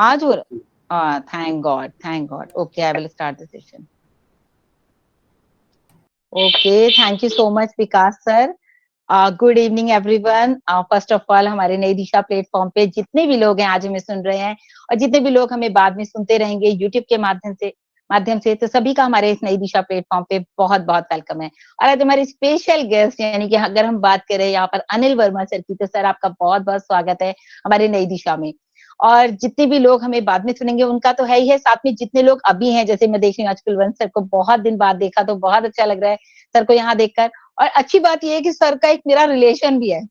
आज हो रहा, thank God. Okay, I will start the session. Okay, thank you so much, Vikas sir. Good evening everyone. First of all हमारे नई दिशा platform पे जितने भी लोग हैं आज हमें सुन रहे हैं और जितने भी लोग हमें बाद में सुनते रहेंगे यूट्यूब के माध्यम से तो सभी का हमारे इस नई दिशा प्लेटफॉर्म पे बहुत बहुत वेलकम है। और आज हमारे स्पेशल गेस्ट यानी कि अगर हम बात करें यहाँ पर अनिल वर्मा सर की, तो सर आपका बहुत बहुत स्वागत है हमारे नई दिशा में। और जितने भी लोग हमें बाद में सुनेंगे उनका तो है ही है, साथ में जितने लोग अभी हैं, जैसे मैं देख रही हूँ आज कुलवंत सर को बहुत दिन बाद देखा तो बहुत अच्छा लग रहा है सर को यहाँ देखकर। और अच्छी बात ये है कि सर का एक मेरा रिलेशन भी है,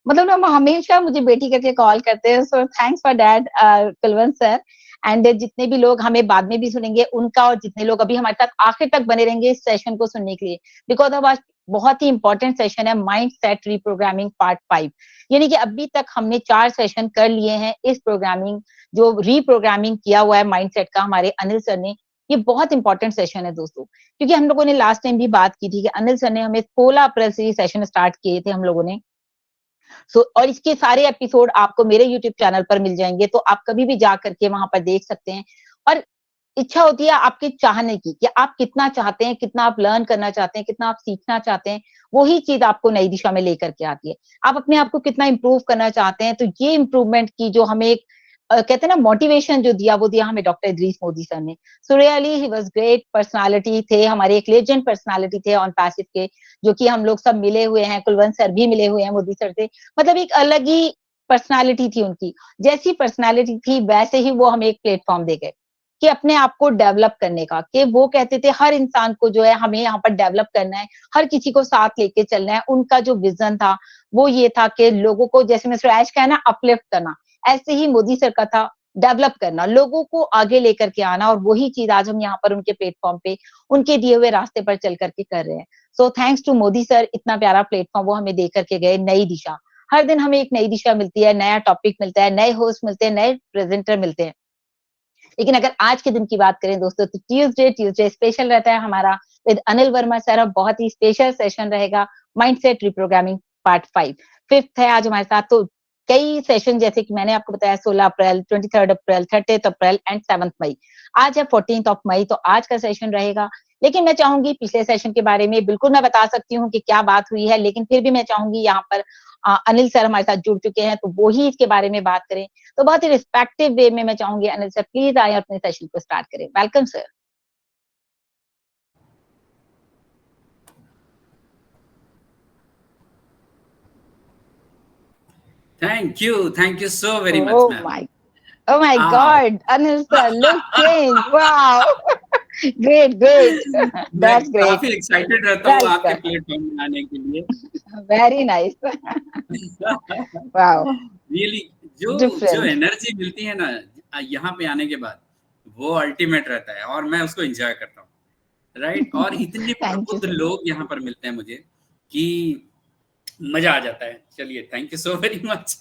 मतलब ना हमेशा मुझे बेटी करके कॉल करते हैं। So thanks for that Kulwant sir. And जितने भी लोग हमें बाद में भी सुनेंगे उनका, और जितने लोग अभी हमारे साथ आखिर तक बने रहेंगे इस सेशन को सुनने के लिए, बिकॉज अब आज बहुत ही इंपॉर्टेंट सेशन है, माइंड सेट रीप्रोग्रामिंग पार्ट 5। यानी कि अभी तक हमने 4 सेशन कर लिए हैं इस प्रोग्रामिंग, जो रीप्रोग्रामिंग किया हुआ है माइंड सेट का हमारे अनिल सर ने। ये बहुत इंपॉर्टेंट सेशन है दोस्तों, क्योंकि हम लोगों ने लास्ट टाइम भी बात की थी कि अनिल सर ने हमें 16 अप्रैल से ये सेशन स्टार्ट किए थे हम लोगों ने। और इसके सारे एपिसोड आपको मेरे यूट्यूब चैनल पर मिल जाएंगे, तो आप कभी भी जा करके वहां पर देख सकते हैं। और इच्छा होती है आपके चाहने की कि आप कितना चाहते हैं, कितना आप लर्न करना चाहते हैं, कितना आप सीखना चाहते हैं, वही चीज आपको नई दिशा में लेकर के आती है। आप अपने आप को कितना इंप्रूव करना चाहते हैं, तो ये इंप्रूवमेंट की जो हमें एक कहते हैं ना मोटिवेशन जो दिया, वो दिया हमें डॉक्टर इदरीस मोदी सर ने। So really he was great personality थे, हमारे एक लेजेंड पर्सनालिटी थे ऑन पैसिव के, जो कि हम लोग सब मिले हुए हैं, कुलवंत सर भी मिले हुए हैं मोदी सर से। मतलब एक अलग ही पर्सनालिटी थी उनकी, जैसी पर्सनालिटी थी वैसे ही वो हमें एक प्लेटफॉर्म दे गए कि अपने आप को डेवलप करने का, कि वो कहते थे हर इंसान को जो है हमें यहाँ पर डेवलप करना है, हर किसी को साथ लेके चलना है। उनका जो विजन था वो ये था कि लोगों को, जैसे मिस्टर ऐश का है ना अपलिफ्ट करना, ऐसे ही मोदी सर का था डेवलप करना, लोगों को आगे लेकर के आना। और वही चीज आज हम यहाँ पर उनके प्लेटफॉर्म पे उनके दिए हुए रास्ते पर चल करके कर रहे हैं। So thanks to Modi sir, इतना प्यारा प्लेटफॉर्म वो हमें दे करके गए, नई दिशा। हर दिन हमें एक नई दिशा मिलती है, नया टॉपिक मिलता है, नए होस्ट मिलते हैं, नए प्रेजेंटर मिलते हैं। लेकिन अगर आज के दिन की बात करें दोस्तों, तो ट्यूसडे स्पेशल रहता है हमारा विद अनिल वर्मा सर। और बहुत ही स्पेशल सेशन रहेगा, माइंडसेट रिप्रोग्रामिंग पार्ट 5। 5th है आज हमारे साथ। तो कई सेशन जैसे कि मैंने आपको बताया 16 अप्रैल, 23 अप्रैल, 30 अप्रैल एंड 7 मई। आज है 14 मई, तो आज का सेशन रहेगा। लेकिन मैं चाहूंगी पिछले सेशन के बारे में बिल्कुल मैं बता सकती हूँ कि क्या बात हुई है, लेकिन फिर भी मैं चाहूंगी यहाँ पर अनिल सर हमारे साथ जुड़ चुके हैं, तो वो ही इसके बारे में बात करें। तो बहुत ही रिस्पेक्टिव वे में मैं चाहूंगी अनिल सर प्लीज आए अपने सेशन को स्टार्ट करें। Welcome sir. Thank you so very much, Oh ma'am. my, oh my Ah, God, Anil sir, look change, wow, great, मैं that's great, काफी एक्साइटेड रहता हूँ आपके welcome, प्लेटफॉर्म में आने के लिए। very nice, wow, रियली जो जो different, एनर्जी मिलती है ना यहाँ पे आने के बाद, वो अल्टीमेट रहता है और मैं उसको एंजॉय करता हूँ, राइट। और इतने thank you प्रबुद्ध so much. लोग यहाँ पर मिलते हैं मुझे कि मजा आ जाता है। चलिए, thank you so very much.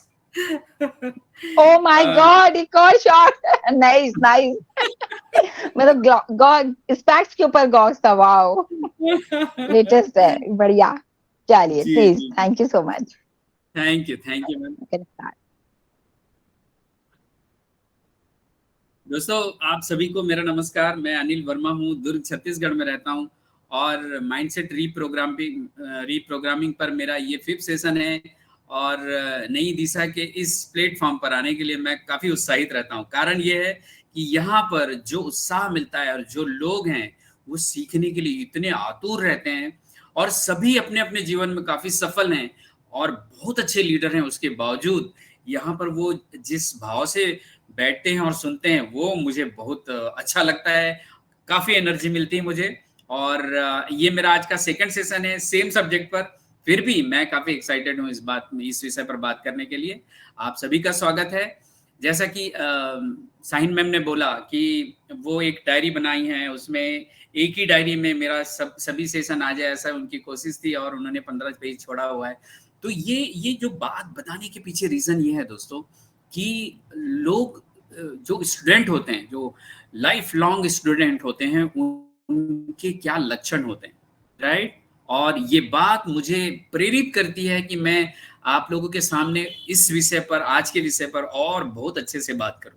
Oh my God, एक और शॉट, नाइस मतलब गॉड स्पैक्स के ऊपर गॉस था, वाओ, लेटेस्ट है, बढ़िया। चलिए जी प्लीज, जी जी, thank you so much, thank you ma'am. Can start. दोस्तों, आप सभी को मेरा नमस्कार। मैं अनिल वर्मा हूँ, दुर्ग छत्तीसगढ़ में रहता हूँ और माइंडसेट रीप्रोग्रामिंग पर मेरा ये 5th सेशन है। और नई दिशा के इस प्लेटफॉर्म पर आने के लिए मैं काफ़ी उत्साहित रहता हूँ। कारण ये है कि यहाँ पर जो उत्साह मिलता है और जो लोग हैं वो सीखने के लिए इतने आतुर रहते हैं और सभी अपने अपने जीवन में काफ़ी सफल हैं और बहुत अच्छे लीडर हैं। उसके बावजूद यहाँ पर वो जिस भाव से बैठते हैं और सुनते हैं वो मुझे बहुत अच्छा लगता है। काफ़ी एनर्जी मिलती है मुझे। और ये मेरा आज का सेकंड सेशन है सेम सब्जेक्ट पर। फिर भी मैं काफ़ी एक्साइटेड हूँ इस विषय पर बात करने के लिए। आप सभी का स्वागत है। जैसा कि साहिन मैम ने बोला कि वो एक डायरी बनाई है, उसमें एक ही डायरी में मेरा सभी सेशन आ जाए, ऐसा उनकी कोशिश थी और उन्होंने 15 पेज छोड़ा हुआ है। तो ये जो बात बताने के पीछे रीज़न ये है दोस्तों कि लोग जो स्टूडेंट होते हैं, जो लाइफ लॉन्ग स्टूडेंट होते हैं, उनके क्या लक्षण होते हैं, राइट। और ये बात मुझे प्रेरित करती है कि मैं आप लोगों के सामने इस विषय पर, आज के विषय पर और बहुत अच्छे से बात करूं।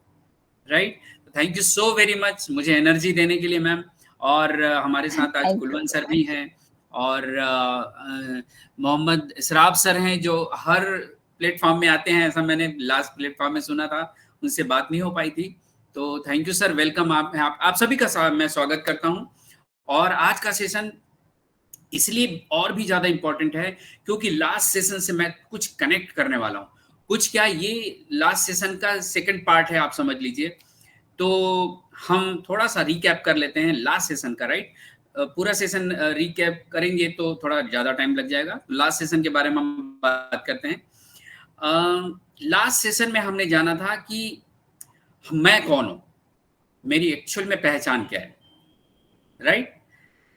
Right. Thank you so very much मुझे एनर्जी देने के लिए मैम। और हमारे साथ आज thank you Kulwant so sir भी मच। हैं, और मोहम्मद इसराब सर हैं जो हर प्लेटफॉर्म में आते हैं, ऐसा मैंने लास्ट प्लेटफॉर्म में सुना था, उनसे बात नहीं हो पाई थी। तो थैंक यू सर, वेलकम। आप सभी का मैं स्वागत करता हूं। और आज का सेशन इसलिए और भी ज्यादा इंपॉर्टेंट है क्योंकि लास्ट सेशन से मैं कुछ कनेक्ट करने वाला हूं। कुछ क्या, ये लास्ट सेशन का सेकंड पार्ट है, आप समझ लीजिए। तो हम थोड़ा सा रिकैप कर लेते हैं लास्ट सेशन का, राइट। पूरा सेशन रिकैप करेंगे तो थोड़ा ज्यादा टाइम लग जाएगा। लास्ट सेशन के बारे में हम बात करते हैं। लास्ट सेशन में हमने जाना था कि मैं कौन हूं, मेरी एक्चुअल में पहचान क्या है, राइट।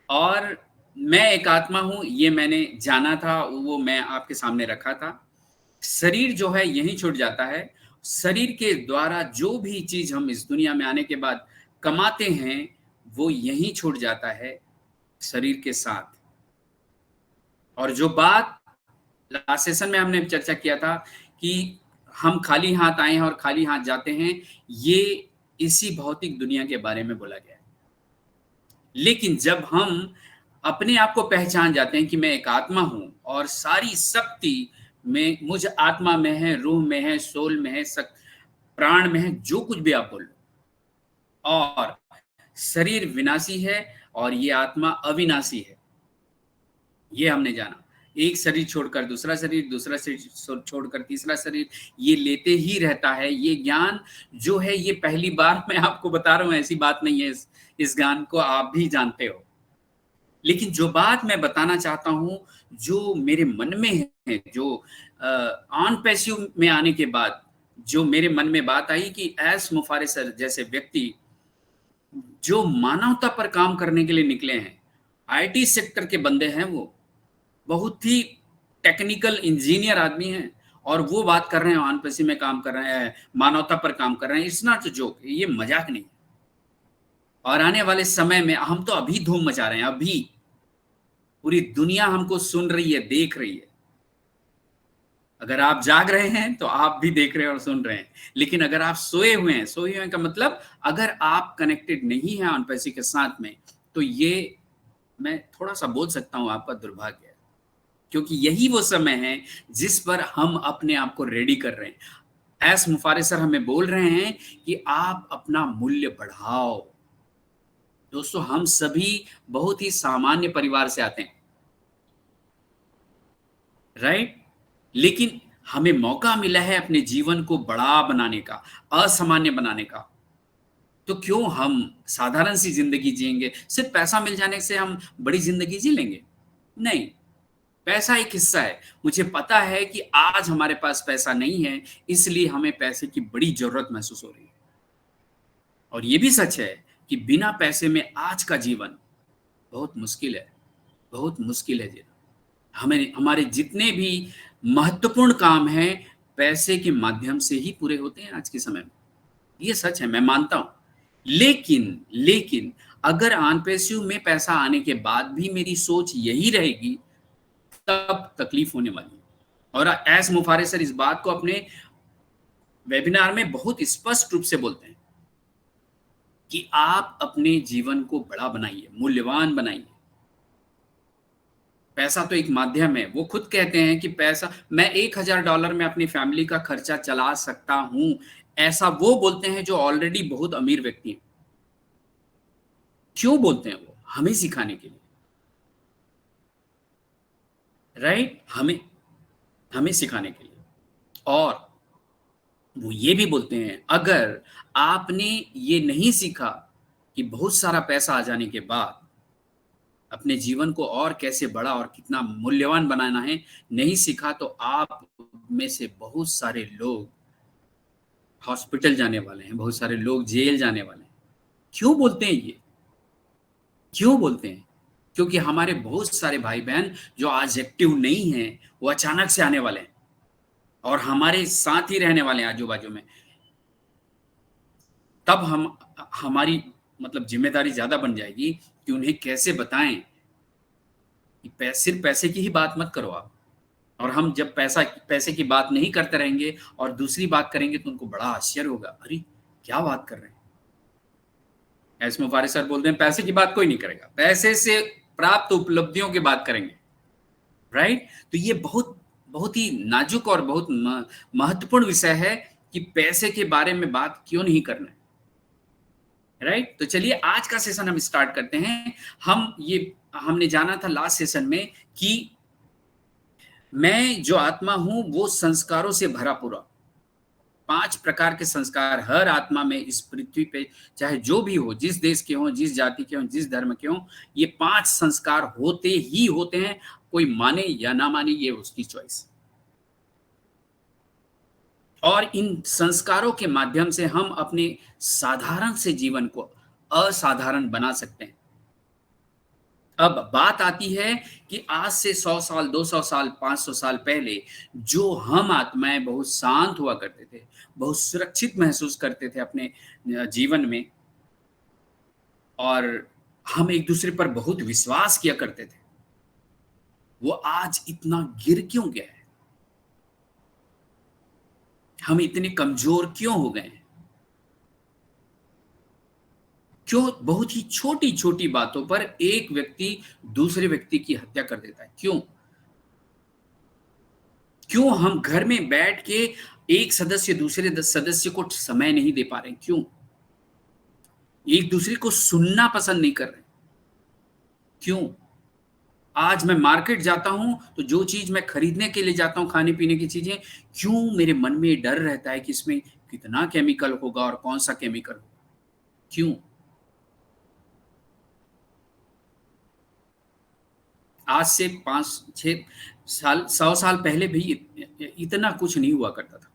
और मैं एक आत्मा हूं, ये मैंने जाना था, वो मैं आपके सामने रखा था। शरीर जो है यहीं छूट जाता है। शरीर के द्वारा जो भी चीज हम इस दुनिया में आने के बाद कमाते हैं वो यहीं छूट जाता है शरीर के साथ। और जो बात लास्ट सेशन में हमने चर्चा किया था कि हम खाली हाथ आए हैं और खाली हाथ जाते हैं, ये इसी भौतिक दुनिया के बारे में बोला गया है। लेकिन जब हम अपने आप को पहचान जाते हैं कि मैं एक आत्मा हूं और सारी शक्ति में मुझ आत्मा में है, रूह में है, सोल में है, प्राण में है, जो कुछ भी आप बोलो, और शरीर विनाशी है और ये आत्मा अविनाशी है, ये हमने जाना। एक शरीर छोड़कर दूसरा शरीर, दूसरा शरीर छोड़कर तीसरा शरीर, ये लेते ही रहता है। ये ज्ञान जो है ये पहली बार मैं आपको बता रहा हूं, ऐसी बात नहीं है। इस ज्ञान को आप भी जानते हो। लेकिन जो बात मैं बताना चाहता हूं, जो मेरे मन में है, जो ऑन पैसिव में आने के बाद जो मेरे मन में बात आई कि एस मुफारिसर जैसे व्यक्ति जो मानवता पर काम करने के लिए निकले हैं, आईटी सेक्टर के बंदे हैं, वो बहुत ही टेक्निकल इंजीनियर आदमी हैं, और वो बात कर रहे हैं, ऑन पैसिव में काम कर रहे हैं, मानवता पर काम कर रहे हैं। इट्स नॉट जोक, ये मजाक नहीं। और आने वाले समय में हम तो अभी धूम मचा रहे हैं, अभी पूरी दुनिया हमको सुन रही है, देख रही है। अगर आप जाग रहे हैं तो आप भी देख रहे हैं और सुन रहे हैं। लेकिन अगर आप सोए हुए हैं, सोए हुए का मतलब अगर आप कनेक्टेड नहीं हैं ऑन पैसिव के साथ में, तो ये मैं थोड़ा सा बोल सकता हूं आपका दुर्भाग्य है। क्योंकि यही वो समय है जिस पर हम अपने आप को रेडी कर रहे हैं। एस मुफारिस सर हमें बोल रहे हैं कि आप अपना मूल्य बढ़ाओ। दोस्तों, हम सभी बहुत ही सामान्य परिवार से आते हैं, राइट। लेकिन हमें मौका मिला है अपने जीवन को बड़ा बनाने का, असामान्य बनाने का। तो क्यों हम साधारण सी जिंदगी जिएंगे? सिर्फ पैसा मिल जाने से हम बड़ी जिंदगी जी लेंगे? नहीं, पैसा एक हिस्सा है। मुझे पता है कि आज हमारे पास पैसा नहीं है, इसलिए हमें पैसे की बड़ी जरूरत महसूस हो रही है। और ये भी सच है कि बिना पैसे में आज का जीवन बहुत मुश्किल है, बहुत मुश्किल है जीना। हमें हमारे जितने भी महत्वपूर्ण काम हैं, पैसे के माध्यम से ही पूरे होते हैं आज के समय में। ये सच है, मैं मानता हूं। लेकिन अगर ऑन पैसिव में पैसा आने के बाद भी मेरी सोच यही रहेगी, तब तकलीफ होने वाली है। और एस मुफारे सर इस बात को अपने वेबिनार में बहुत स्पष्ट रूप से बोलते हैं कि आप अपने जीवन को बड़ा बनाइए, मूल्यवान बनाइए। पैसा तो एक माध्यम है। वो खुद कहते हैं कि पैसा, मैं $1000 में अपनी फैमिली का खर्चा चला सकता हूं, ऐसा वो बोलते हैं जो ऑलरेडी बहुत अमीर व्यक्ति हैं। क्यों बोलते हैं? वो हमें सिखाने के लिए, राइट। हमें सिखाने के लिए। और वो ये भी बोलते हैं, अगर आपने ये नहीं सीखा कि बहुत सारा पैसा आ जाने के बाद अपने जीवन को और कैसे बड़ा और कितना मूल्यवान बनाना है, नहीं सीखा, तो आप में से बहुत सारे लोग हॉस्पिटल जाने वाले हैं, बहुत सारे लोग जेल जाने वाले हैं। क्यों बोलते हैं ये? क्यों बोलते हैं? क्योंकि हमारे बहुत सारे भाई बहन जो आज एक्टिव नहीं हैं, वो अचानक से आने वाले हैं और हमारे साथ ही रहने वाले हैं आजू बाजू में। तब हमारी मतलब जिम्मेदारी ज्यादा बन जाएगी कि उन्हें कैसे बताएं कि सिर्फ पैसे की ही बात मत करो आप। और हम जब पैसे की बात नहीं करते रहेंगे और दूसरी बात करेंगे तो उनको बड़ा आश्चर्य होगा, अरे क्या बात कर रहे हैं? एस मुफारिस सर बोलते हैं पैसे की बात कोई नहीं करेगा, पैसे से प्राप्त उपलब्धियों की बात करेंगे, राइट? तो ये बहुत बहुत ही नाजुक और बहुत महत्वपूर्ण विषय है कि पैसे के बारे में बात क्यों नहीं करना है, राइट? तो चलिए आज का सेशन हम स्टार्ट करते हैं। हमने जाना था लास्ट सेशन में कि मैं जो आत्मा हूं वो संस्कारों से भरा पूरा, 5 प्रकार के संस्कार हर आत्मा में इस पृथ्वी पे, चाहे जो भी हो, जिस देश के हो, जिस जाति के हो, जिस धर्म के हो, ये 5 संस्कार होते ही होते हैं। कोई माने या ना माने, ये उसकी चॉइस। और इन संस्कारों के माध्यम से हम अपने साधारण से जीवन को असाधारण बना सकते हैं। अब बात आती है कि आज से 100 साल, 200 साल, 500 साल पहले जो हम आत्माएं बहुत शांत हुआ करते थे, बहुत सुरक्षित महसूस करते थे अपने जीवन में, और हम एक दूसरे पर बहुत विश्वास किया करते थे, वो आज इतना गिर क्यों गया है? हम इतने कमजोर क्यों हो गए हैं? क्यों बहुत ही छोटी छोटी बातों पर एक व्यक्ति दूसरे व्यक्ति की हत्या कर देता है? क्यों? क्यों हम घर में बैठ के एक सदस्य दूसरे सदस्य को समय नहीं दे पा रहे? क्यों? एक दूसरे को सुनना पसंद नहीं कर रहे? क्यों? आज मैं मार्केट जाता हूं तो जो चीज मैं खरीदने के लिए जाता हूं, खाने पीने की चीजें, क्यों मेरे मन में डर रहता है कि इसमें कितना केमिकल होगा और कौन सा केमिकल होगा? क्यों? आज से 5-6 साल, 100 साल पहले भी इतना कुछ नहीं हुआ करता था।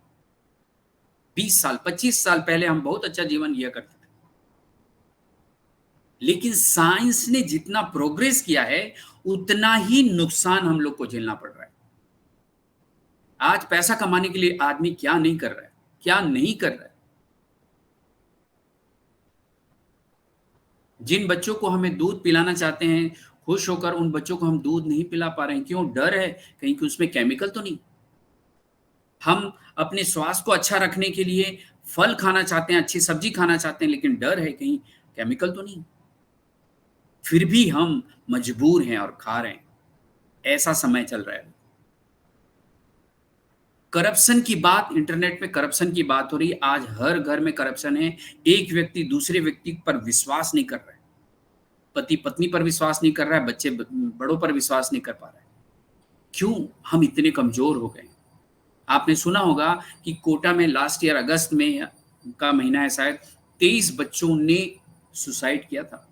20 साल, 25 साल पहले हम बहुत अच्छा जीवन जिया करते थे। लेकिन साइंस ने जितना प्रोग्रेस किया है, उतना ही नुकसान हम लोग को झेलना पड़ रहा है। आज पैसा कमाने के लिए आदमी क्या नहीं कर रहा है, क्या नहीं कर रहा है। जिन बच्चों को हमें दूध पिलाना चाहते हैं, खुश होकर उन बच्चों को हम दूध नहीं पिला पा रहे हैं। क्यों? डर है कहीं कि उसमें केमिकल तो नहीं। हम अपने स्वास्थ्य को अच्छा रखने के लिए फल खाना चाहते हैं, अच्छी सब्जी खाना चाहते हैं, लेकिन डर है कहीं केमिकल तो नहीं। फिर भी हम मजबूर हैं और खा रहे हैं। ऐसा समय चल रहा है। करप्शन की बात, इंटरनेट पे करप्शन की बात हो रही है। आज हर घर में करप्शन है। एक व्यक्ति दूसरे व्यक्ति पर विश्वास नहीं कर रहा है, पति पत्नी पर विश्वास नहीं कर रहा है, बच्चे बड़ों पर विश्वास नहीं कर पा रहा है। क्यों? हम इतने कमजोर हो गए। आपने सुना होगा कि कोटा में लास्ट ईयर अगस्त में का महीना है शायद, 23 बच्चों ने सुसाइड किया था।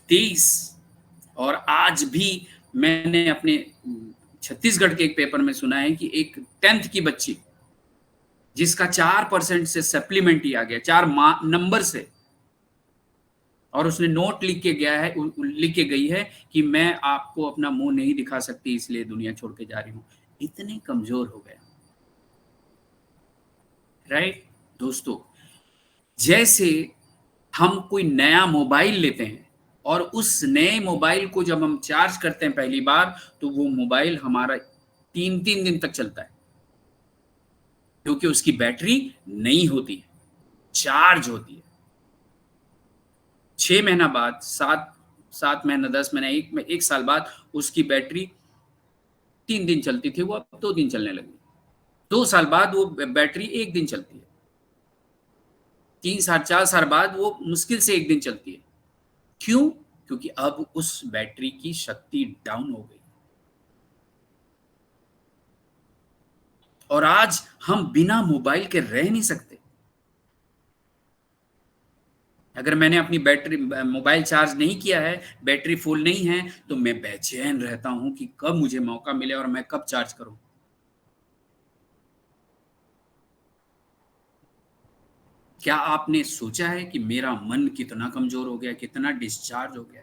23। और आज भी मैंने अपने छत्तीसगढ़ के एक पेपर में सुना है कि एक 10th की बच्ची, जिसका 4% से सप्लीमेंट ही आ गया, 4 नंबर से, और उसने नोट लिख के गई है कि मैं आपको अपना मुंह नहीं दिखा सकती, इसलिए दुनिया छोड़ के जा रही हूं। इतने कमजोर हो गए, राइट दोस्तों? जैसे हम कोई नया मोबाइल लेते हैं और उस नए मोबाइल को जब हम चार्ज करते हैं पहली बार, तो वो मोबाइल हमारा 3-3 दिन तक चलता है, क्योंकि उसकी बैटरी नहीं होती है, चार्ज होती है। 6 महीना बाद, 7 महीना, 10 महीना, एक साल बाद उसकी बैटरी 3 दिन चलती थी, वो अब 2 दिन चलने लगी। 2 साल बाद वो बैटरी 1 दिन चलती है। 3 साल, 4 साल बाद वो मुश्किल से 1 दिन चलती है। क्यों? क्योंकि अब उस बैटरी की शक्ति डाउन हो गई। और आज हम बिना मोबाइल के रह नहीं सकते। अगर मैंने अपनी बैटरी मोबाइल चार्ज नहीं किया है, बैटरी फुल नहीं है, तो मैं बेचैन रहता हूं कि कब मुझे मौका मिले और मैं कब चार्ज करूं। क्या आपने सोचा है कि मेरा मन कितना कमजोर हो गया, कितना डिस्चार्ज हो गया,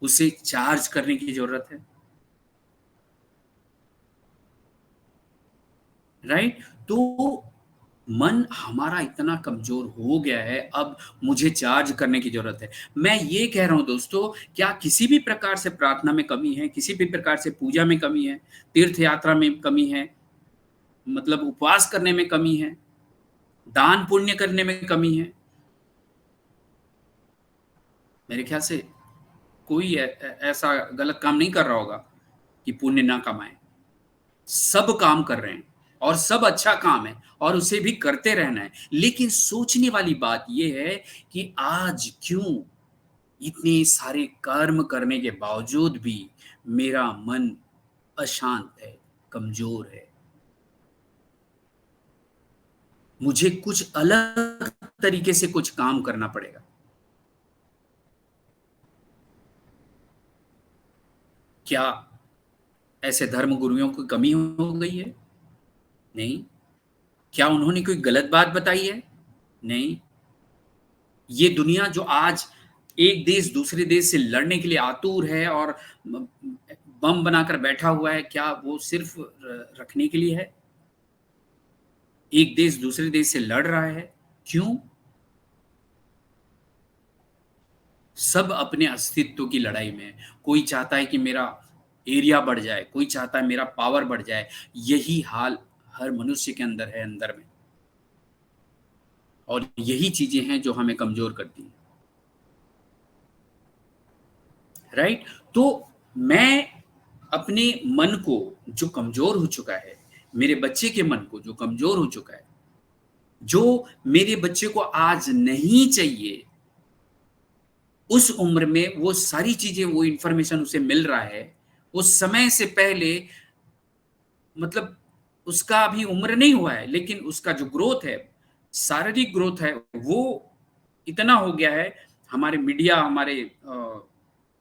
उसे चार्ज करने की जरूरत है, राइट? तो मन हमारा इतना कमजोर हो गया है, अब मुझे चार्ज करने की जरूरत है। मैं ये कह रहा हूं दोस्तों, क्या किसी भी प्रकार से प्रार्थना में कमी है, किसी भी प्रकार से पूजा में कमी है, तीर्थ यात्रा में कमी है, मतलब उपवास करने में कमी है, दान पुण्य करने में कमी है। मेरे ख्याल से कोई ऐसा गलत काम नहीं कर रहा होगा कि पुण्य ना कमाए। सब काम कर रहे हैं और सब अच्छा काम है और उसे भी करते रहना है। लेकिन सोचने वाली बात यह है कि आज क्यों इतने सारे कर्म करने के बावजूद भी मेरा मन अशांत है, कमजोर है। मुझे कुछ अलग तरीके से कुछ काम करना पड़ेगा। क्या ऐसे धर्म गुरुओं की कमी हो गई है? नहीं। क्या उन्होंने कोई गलत बात बताई है? नहीं। ये दुनिया जो आज एक देश दूसरे देश से लड़ने के लिए आतुर है और बम बनाकर बैठा हुआ है, क्या वो सिर्फ रखने के लिए है? एक देश दूसरे देश से लड़ रहा है, क्यों? सब अपने अस्तित्व की लड़ाई में है। कोई चाहता है कि मेरा एरिया बढ़ जाए, कोई चाहता है मेरा पावर बढ़ जाए। यही हाल हर मनुष्य के अंदर है, अंदर में। और यही चीजें हैं जो हमें कमजोर करती हैं। राइट? तो मैं अपने मन को जो कमजोर हो चुका है, मेरे बच्चे के मन को जो कमजोर हो चुका है, जो मेरे बच्चे को आज नहीं चाहिए, उस उम्र में वो सारी चीजें, वो इंफॉर्मेशन उसे मिल रहा है, वो समय से पहले, मतलब उसका अभी उम्र नहीं हुआ है, लेकिन उसका जो ग्रोथ है, शारीरिक ग्रोथ है, वो इतना हो गया है। हमारे मीडिया, हमारे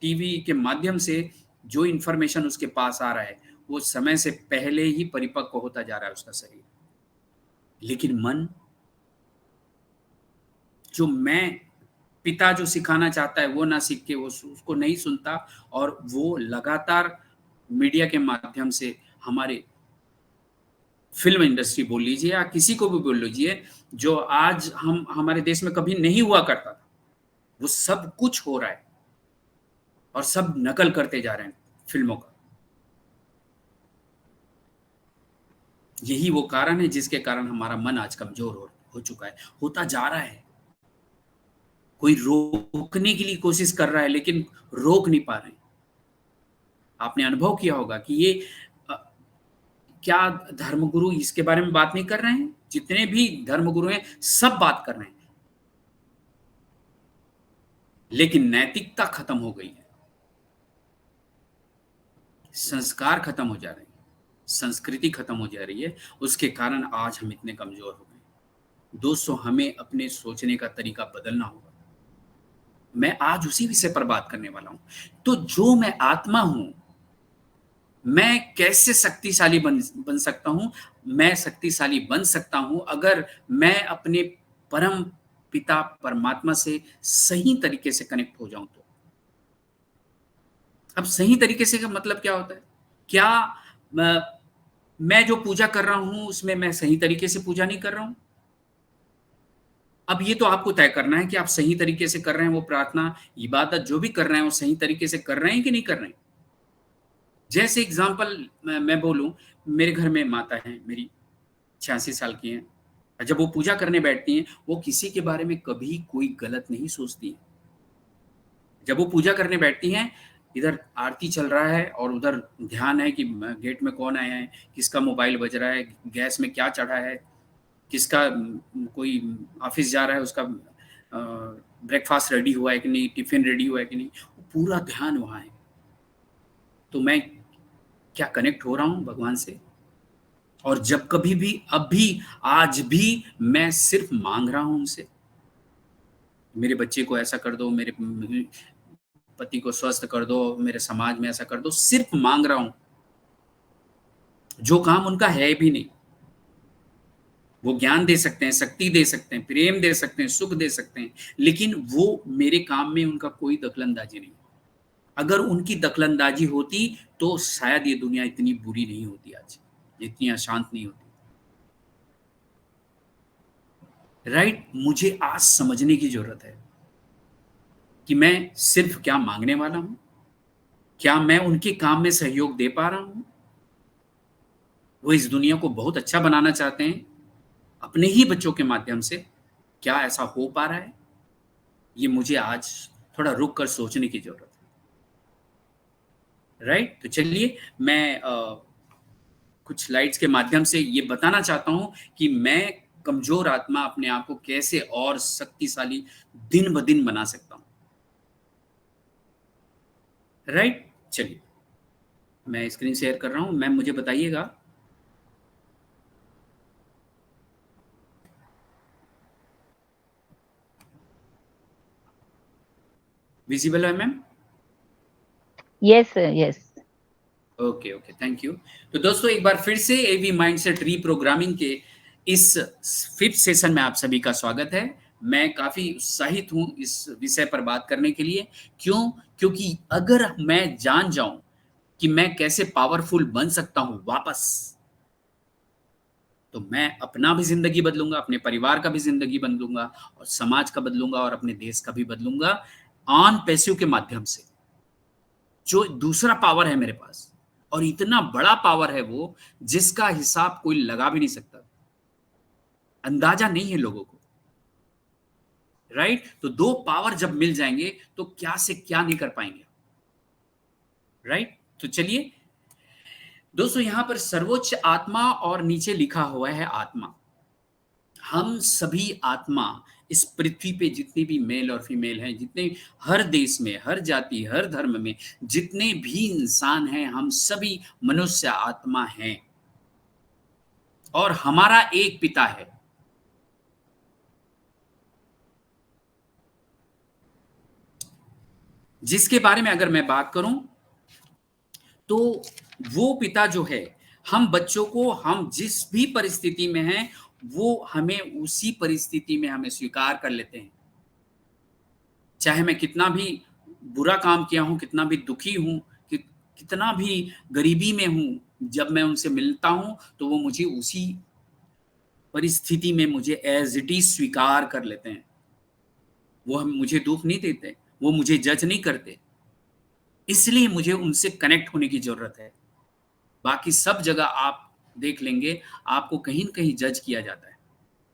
टीवी के माध्यम से जो इंफॉर्मेशन उसके पास आ रहा है, वो समय से पहले ही परिपक्व होता जा रहा है उसका शरीर। लेकिन मन, जो मैं पिता जो सिखाना चाहता है वो ना सीख के वो उसको नहीं सुनता, और वो लगातार मीडिया के माध्यम से, हमारे फिल्म इंडस्ट्री बोल लीजिए या किसी को भी बोल लीजिए, जो आज हम हमारे देश में कभी नहीं हुआ करता था, वो सब कुछ हो रहा है और सब नकल करते जा रहे हैं फिल्मों का। यही वो कारण है जिसके कारण हमारा मन आज कमजोर हो चुका है, होता जा रहा है। कोई रोकने के लिए कोशिश कर रहा है लेकिन रोक नहीं पा रहे। आपने अनुभव किया होगा कि ये अ, क्या धर्मगुरु इसके बारे में बात नहीं कर रहे हैं? जितने भी धर्मगुरु हैं सब बात कर रहे हैं, लेकिन नैतिकता खत्म हो गई है, संस्कार खत्म हो जा रहे हैं, संस्कृति खत्म हो जा रही है। उसके कारण आज हम इतने कमजोर हो गए। दोस्तों, हमें अपने सोचने का तरीका बदलना होगा। मैं आज उसी विषय पर बात करने वाला हूं। तो जो मैं आत्मा हूं, मैं कैसे शक्तिशाली बन सकता हूं? मैं शक्तिशाली बन सकता हूं अगर मैं अपने परम पिता परमात्मा से सही तरीके से कनेक्ट हो जाऊं। तो अब सही तरीके से का मतलब क्या होता है? क्या मैं जो पूजा कर रहा हूं उसमें मैं सही तरीके से पूजा नहीं कर रहा हूं? अब ये तो आपको तय करना है कि आप सही तरीके से कर रहे हैं, वो प्रार्थना, इबादत जो भी कर रहे हैं वो सही तरीके से कर रहे हैं कि नहीं कर रहे हैं। जैसे एग्जाम्पल मैं बोलूं, मेरे घर में माता है मेरी, 86 साल की हैं। जब वो पूजा करने बैठती हैं, वो किसी के बारे में कभी कोई गलत नहीं सोचती हैं। जब वो पूजा करने बैठती हैं, इधर आरती चल रहा है और उधर ध्यान है कि गेट में कौन आया है, किसका मोबाइल बज रहा है, गैस में क्या चढ़ा है, किसका कोई ऑफिस जा रहा है, उसका ब्रेकफास्ट रेडी हुआ है कि नहीं, टिफिन रेडी हुआ है कि नहीं, पूरा ध्यान वहाँ है। तो मैं क्या कनेक्ट हो रहा हूँ भगवान से? और जब कभी भी, अब भी, आज भी मैं सिर्फ मांग रहा हूं उनसे, मेरे बच्चे को ऐसा कर दो, मेरे पति को स्वस्थ कर दो, मेरे समाज में ऐसा कर दो, सिर्फ मांग रहा हूं। जो काम उनका है भी नहीं। वो ज्ञान दे सकते हैं, शक्ति दे सकते हैं, प्रेम दे सकते हैं, सुख दे सकते हैं, लेकिन वो मेरे काम में उनका कोई दखलंदाजी नहीं। अगर उनकी दखलंदाजी होती तो शायद ये दुनिया इतनी बुरी नहीं होती, आज इतनी अशांत नहीं होती। राइट? मुझे आज समझने की जरूरत है कि मैं सिर्फ क्या मांगने वाला हूं, क्या मैं उनके काम में सहयोग दे पा रहा हूं? वो इस दुनिया को बहुत अच्छा बनाना चाहते हैं, अपने ही बच्चों के माध्यम से, क्या ऐसा हो पा रहा है? ये मुझे आज थोड़ा रुक कर सोचने की ज़रूरत है, राइट? तो चलिए मैं कुछ स्लाइड्स के माध्यम से ये बताना चाहता हूँ कि मैं कमज़ोर आत्मा अपने आप को कैसे और शक्तिशाली दिन-ब-दिन बना सकता हूँ, राइट? चलिए, मैं स्क्रीन शेयर कर रहा हूँ, मैम मुझे बताइएगा। विज़िबल है ma'am? Yes sir, yes. Okay, okay, thank you. तो दोस्तों एक बार फिर से एवी माइंडसेट रीप्रोग्रामिंग के इस 5th सेशन में आप सभी का स्वागत है। मैं काफ़ी उत्साहित हूँ इस विषय पर बात करने के लिए। क्यों? क्योंकि अगर मैं जान जाऊँ कि मैं कैसे पावरफुल बन सकता हूँ वापस, तो मैं अपना भी ज़िंदगी बदलूँगा, अपने परिवार का भी ज़िंदगी बदलूँगा और समाज का बदलूँगा और अपने देश का भी बदलूँगा ऑन पैसिव के माध्यम से। जो दूसरा पावर है मेरे पास और इतना बड़ा पावर है वो, जिसका हिसाब कोई लगा भी नहीं सकता। अंदाजा नहीं है लोगों को, राइट? तो 2 पावर जब मिल जाएँगे, तो क्या से क्या नहीं कर पाएँगे, राइट? तो चलिए, दोस्तों यहाँ पर सर्वोच्च आत्मा और नीचे लिखा हुआ है आत्मा। हम सभी आत्मा इस पृथ्वी पे जितने भी मेल और फीमेल हैं, जितने हर देश में, हर जाति, हर धर्म में जितने भी इंसान हैं, हम सभी मनुष्य आत्मा हैं और हमारा एक पिता है। जिसके बारे में अगर मैं बात करूं, तो वो पिता जो है, हम बच्चों को हम जिस भी परिस्थिति में हैं, वो हमें उसी परिस्थिति में हमें स्वीकार कर लेते हैं। चाहे मैं कितना भी बुरा काम किया हूँ, कितना भी दुखी हूँ, कितना भी गरीबी में हूँ, जब मैं उनसे मिलता हूँ, तो वो मुझे उसी परिस्थिति में मुझे एज़ इट इज़ स्वीकार कर लेते हैं। वो हम मुझे दुःख नहीं देते, वो मुझे जज नहीं करते। इसलिए मुझे उनसे कनेक्ट होने की ज़रूरत है। बाकी सब जगह आप देख लेंगे, आपको कहीं न कहीं जज किया जाता है।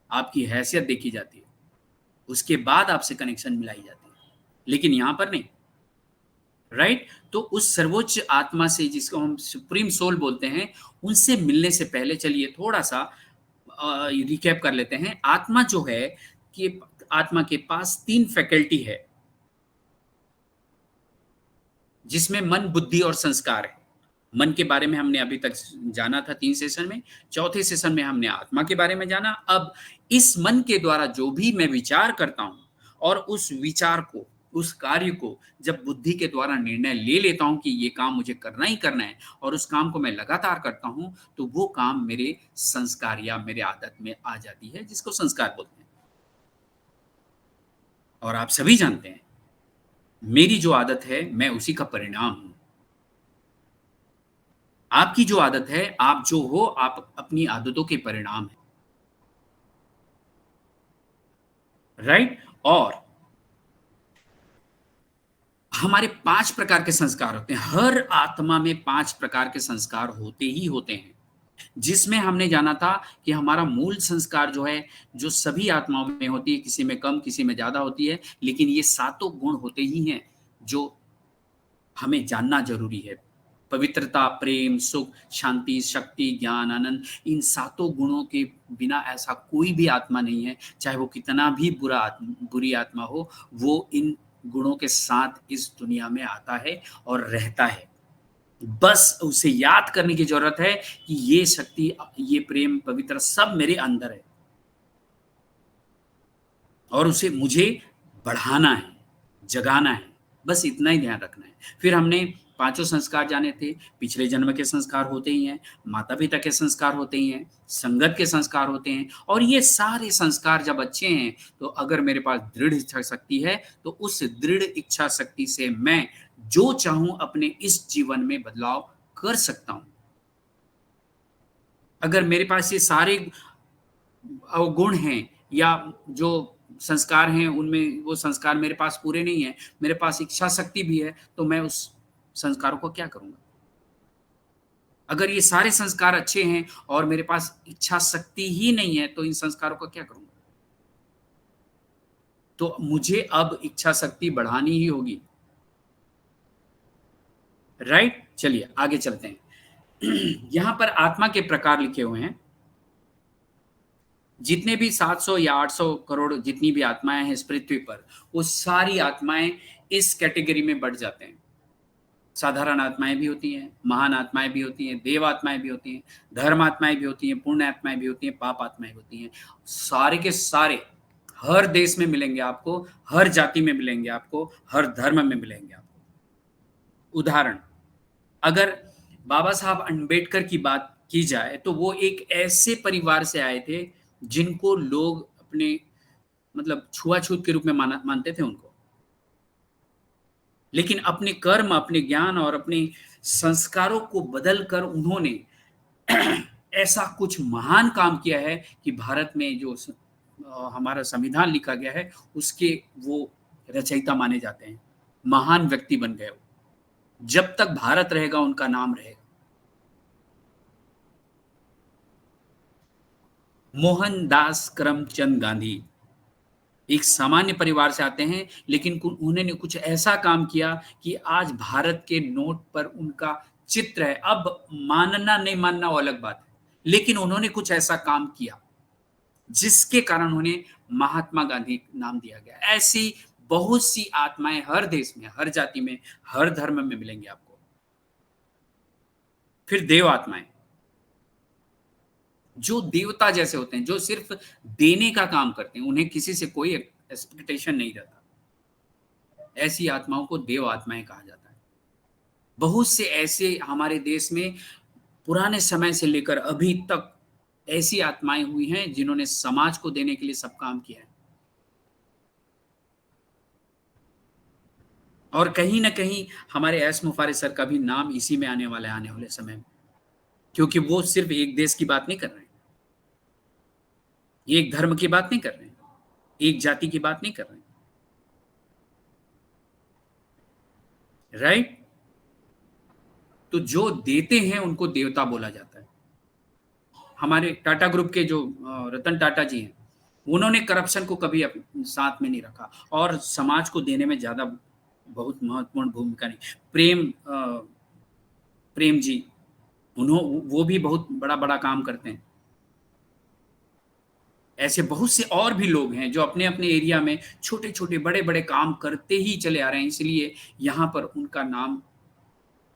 आपकी हैसियत देखी जाती है। उसके बाद आपसे कनेक्शन मिलाई जाती है। लेकिन यहाँ पर नहीं, राइट? तो उस सर्वोच्च आत्मा से जिसको हम सुप्रीम सोल बोलते हैं, उनसे मिलने से पहले चलिए थोड़ा-सा रिकैप कर लेते हैं। आत्मा जो है कि आत्मा के पास 3 फैकल्टी है, जिसमें मन, बुद्धि और संस्कार है। मन के बारे में हमने अभी तक जाना था 3 सेशन में, चौथे सेशन में हमने आत्मा के बारे में जाना। अब इस मन के द्वारा जो भी मैं विचार करता हूँ और उस विचार को, उस कार्य को जब बुद्धि के द्वारा निर्णय ले लेता हूँ कि ये काम मुझे करना ही करना है और उस काम को मैं लगातार करता हूँ, तो वो काम मेरे संस्कार या मेरे आदत में आ जाती है, जिसको संस्कार बोलते हैं। और आप सभी जानते हैं, मेरी जो आदत है, मैं उसी का परिणाम हूँ। आपकी जो आदत है, आप जो हो, आप अपनी आदतों के परिणाम हैं, राइट? और हमारे 5 प्रकार के संस्कार होते हैं। हर आत्मा में 5 प्रकार के संस्कार होते ही होते हैं। जिसमें हमने जाना था कि हमारा मूल संस्कार जो है, जो सभी आत्माओं में होती है, किसी में कम, किसी में ज़्यादा होती है, लेकिन ये सातों गुण होते ही हैं, जो हमें जानना ज़रूरी है। पवित्रता, प्रेम, सुख, शांति, शक्ति, ज्ञान, आनंद, इन सातों गुणों के बिना ऐसा कोई भी आत्मा नहीं है, चाहे वो कितना भी बुरी आत्मा हो, वो इन गुणों के साथ इस दुनिया में आता है और रहता है। बस उसे याद करने की ज़रूरत है कि ये शक्ति, ये प्रेम, पवित्र सब मेरे अंदर है और उसे मुझे बढ़ाना है, जगाना है, बस इतना ही ध्यान रखना है। फिर हमने पाँचों संस्कार जाने थे, पिछले जन्म के संस्कार होते ही हैं, माता-पिता के संस्कार होते ही हैं, संगत के संस्कार होते हैं और ये सारे संस्कार जब अच्छे हैं, तो अगर मेरे पास दृढ़ इच्छा शक्ति है, तो उस दृढ़ इच्छा शक्ति से मैं जो चाहूँ अपने इस जीवन में बदलाव कर सकता हूँ। अगर मेरे पास ये सारे अवगुण हैं या जो संस्कार हैं उनमें वो संस्कार मेरे पास पूरे नहीं हैं, मेरे पास इच्छा शक्ति भी है, तो मैं उस संस्कारों को क्या करूँगा? अगर ये सारे संस्कार अच्छे हैं और मेरे पास इच्छा शक्ति ही नहीं है, तो इन संस्कारों का क्या करूंगा? तो मुझे अब इच्छा शक्ति बढ़ानी ही होगी। राइट? चलिए आगे चलते हैं। यहां पर आत्मा के प्रकार लिखे हुए हैं। जितने भी 700 या 800 करोड़ जितनी भी आत्माएं हैं इस पृथ्वी पर, वो सारी आत्माएं इस कैटेगरी में बढ़ जाते हैं। साधारण आत्माएं भी होती हैं, महान आत्माएं भी होती हैं, देव आत्माएं भी होती हैं, धर्म आत्माएं भी होती हैं, पुण्य आत्माएं भी होती हैं, पाप आत्माएं होती हैं। सारे के सारे हर देश में मिलेंगे आपको, हर जाति में मिलेंगे आपको, हर धर्म में मिलेंगे आपको। उदाहरण, अगर बाबा साहब अंबेडकर की बात की जाए तो वो एक ऐसे परिवार से आए थे जिनको लोग अपने मतलब छुआछूत के रूप में मानते थे उनको। लेकिन अपने कर्म, अपने ज्ञान और अपने संस्कारों को बदलकर उन्होंने ऐसा कुछ महान काम किया है कि भारत में जो हमारा संविधान लिखा गया है उसके वो रचयिता माने जाते हैं। महान व्यक्ति बन गए वो। जब तक भारत रहेगा उनका नाम रहेगा। मोहनदास करमचंद गांधी एक सामान्य परिवार से आते हैं, लेकिन उन्होंने कुछ ऐसा काम किया कि आज भारत के नोट पर उनका चित्र है। अब मानना नहीं मानना वो अलग बात है, लेकिन उन्होंने कुछ ऐसा काम किया जिसके कारण उन्हें महात्मा गांधी नाम दिया गया। ऐसी बहुत सी आत्माएं हर देश में, हर जाति में, हर धर्म में मिलेंगे आपको। फिर देव आत्माएं, जो देवता जैसे होते हैं, जो सिर्फ देने का काम करते हैं, उन्हें किसी से कोई एक्सपेक्टेशन नहीं रहता। ऐसी आत्माओं को देव आत्माएं कहा जाता है। बहुत से ऐसे हमारे देश में पुराने समय से लेकर अभी तक ऐसी आत्माएं हुई हैं जिन्होंने समाज को देने के लिए सब काम किया है। और कहीं ना कहीं हमारे एस मुफारे सर का भी नाम इसी में आने वाले समय में, क्योंकि वो सिर्फ एक देश की बात नहीं कर रहे हैं, एक धर्म की बात नहीं कर रहे हैं, एक जाति की बात नहीं कर रहे हैं। राइट? तो जो देते हैं उनको देवता बोला जाता है। हमारे टाटा ग्रुप के जो रतन टाटा जी हैं, उन्होंने करप्शन को कभी साथ में नहीं रखा और समाज को देने में ज्यादा बहुत महत्वपूर्ण भूमिका नहीं। प्रेम जी, वो भी बहुत बड़ा बड़ा काम करते हैं। ऐसे बहुत से और भी लोग हैं जो अपने अपने एरिया में छोटे छोटे बड़े बड़े काम करते ही चले आ रहे हैं, इसलिए यहाँ पर उनका नाम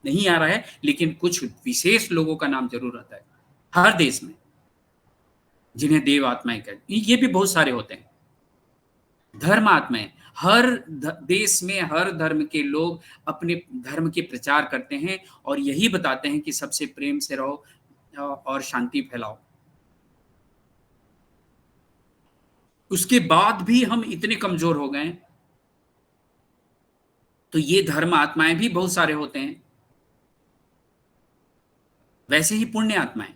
नहीं आ रहा है, लेकिन कुछ विशेष लोगों का नाम जरूर आता है हर देश में, जिन्हें देव आत्माएं कहते हैं। ये भी बहुत सारे होते हैं। धर्म आत्माएं, हर देश में हर धर्म के लोग अपने धर्म के प्रचार करते हैं और यही बताते हैं कि सबसे प्रेम से रहो और शांति फैलाओ। उसके बाद भी हम इतने कमजोर हो गए, तो ये धर्म आत्माएं भी बहुत सारे होते हैं। वैसे ही पुण्य आत्माएं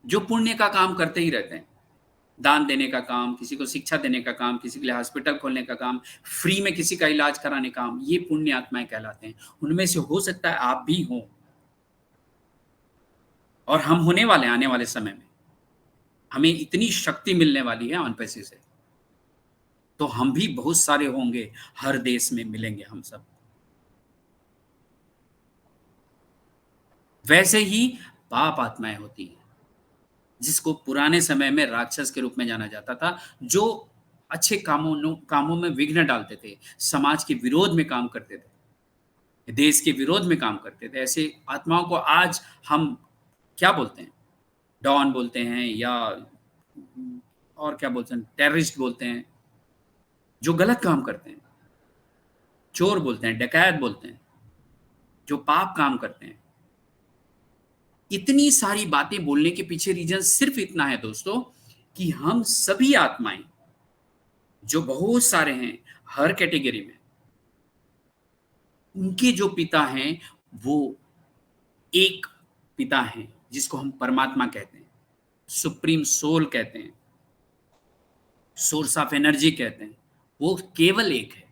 जो पुण्य का काम करते ही रहते हैं, दान देने का काम, किसी को शिक्षा देने का काम, किसी के लिए हॉस्पिटल खोलने का काम, फ्री में किसी का इलाज कराने का काम, ये पुण्य आत्माएं कहलाते हैं। उनमें से हो सकता है आप भी हो, और हम होने वाले आने वाले समय में। हमें इतनी शक्ति मिलने वाली है अनपैसे से, तो हम भी बहुत सारे होंगे, हर देश में मिलेंगे हम सब। वैसे ही पाप आत्माएं होती हैं, जिसको पुराने समय में राक्षस के रूप में जाना जाता था, जो अच्छे कामों में विघ्न डालते थे, समाज के विरोध में काम करते थे, देश के विरोध में काम करते थे। ऐसे आत्माओं को आज हम क्या बोलते हैं? डॉन बोलते हैं, या और क्या बोलते हैं, टेररिस्ट बोलते हैं, जो गलत काम करते हैं। चोर बोलते हैं, डकैत बोलते हैं, जो पाप काम करते हैं। इतनी सारी बातें बोलने के पीछे रीजन सिर्फ इतना है दोस्तों, कि हम सभी आत्माएं जो बहुत सारे हैं हर कैटेगरी में, उनके जो पिता हैं वो एक पिता हैं, जिसको हम परमात्मा कहते हैं, सुप्रीम सोल कहते हैं, सोर्स ऑफ एनर्जी कहते हैं। वो केवल एक है,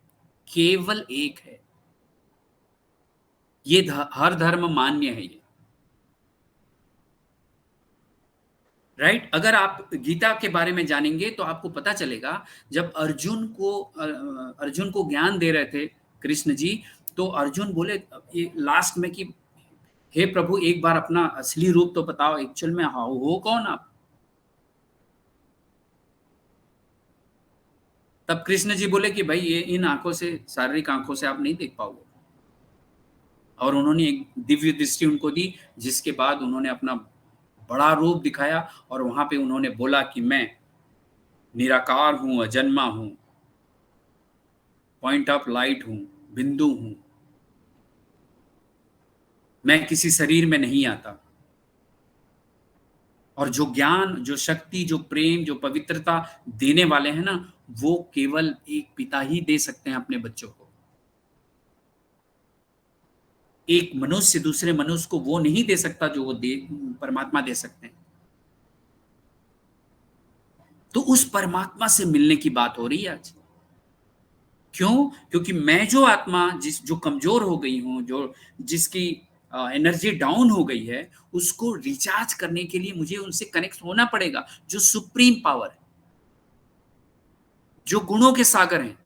केवल एक है। ये हर धर्म मान्य है ये, राइट। अगर आप गीता के बारे में जानेंगे तो आपको पता चलेगा, जब अर्जुन को ज्ञान दे रहे थे कृष्ण जी, तो अर्जुन बोले ये लास्ट में कि हे प्रभु एक बार अपना असली रूप तो बताओ, एक्चुअल में हो कौन आप। तब कृष्ण जी बोले कि भाई ये इन आंखों से, शारीरिक आंखों से आप नहीं देख पाओगे। और उन्होंने एक दिव्य दृष्टि उनको दी, जिसके बाद उन्होंने अपना बड़ा रूप दिखाया और वहां पे उन्होंने बोला कि मैं निराकार हूं, अजन्मा हूं, पॉइंट ऑफ लाइट हूं, बिंदु हूं, मैं किसी शरीर में नहीं आता। और जो ज्ञान, जो शक्ति, जो प्रेम, जो पवित्रता देने वाले हैं ना, वो केवल एक पिता ही दे सकते हैं अपने बच्चों को। एक मनुष्य दूसरे मनुष्य को वो नहीं दे सकता जो वो परमात्मा दे सकते हैं। तो उस परमात्मा से मिलने की बात हो रही है आज। क्यों? क्योंकि मैं जो आत्मा जो कमजोर हो गई हूं, जो जिसकी एनर्जी डाउन हो गई है, उसको रिचार्ज करने के लिए मुझे उनसे कनेक्ट होना पड़ेगा, जो सुप्रीम पावर है, जो गुणों के सागर हैं,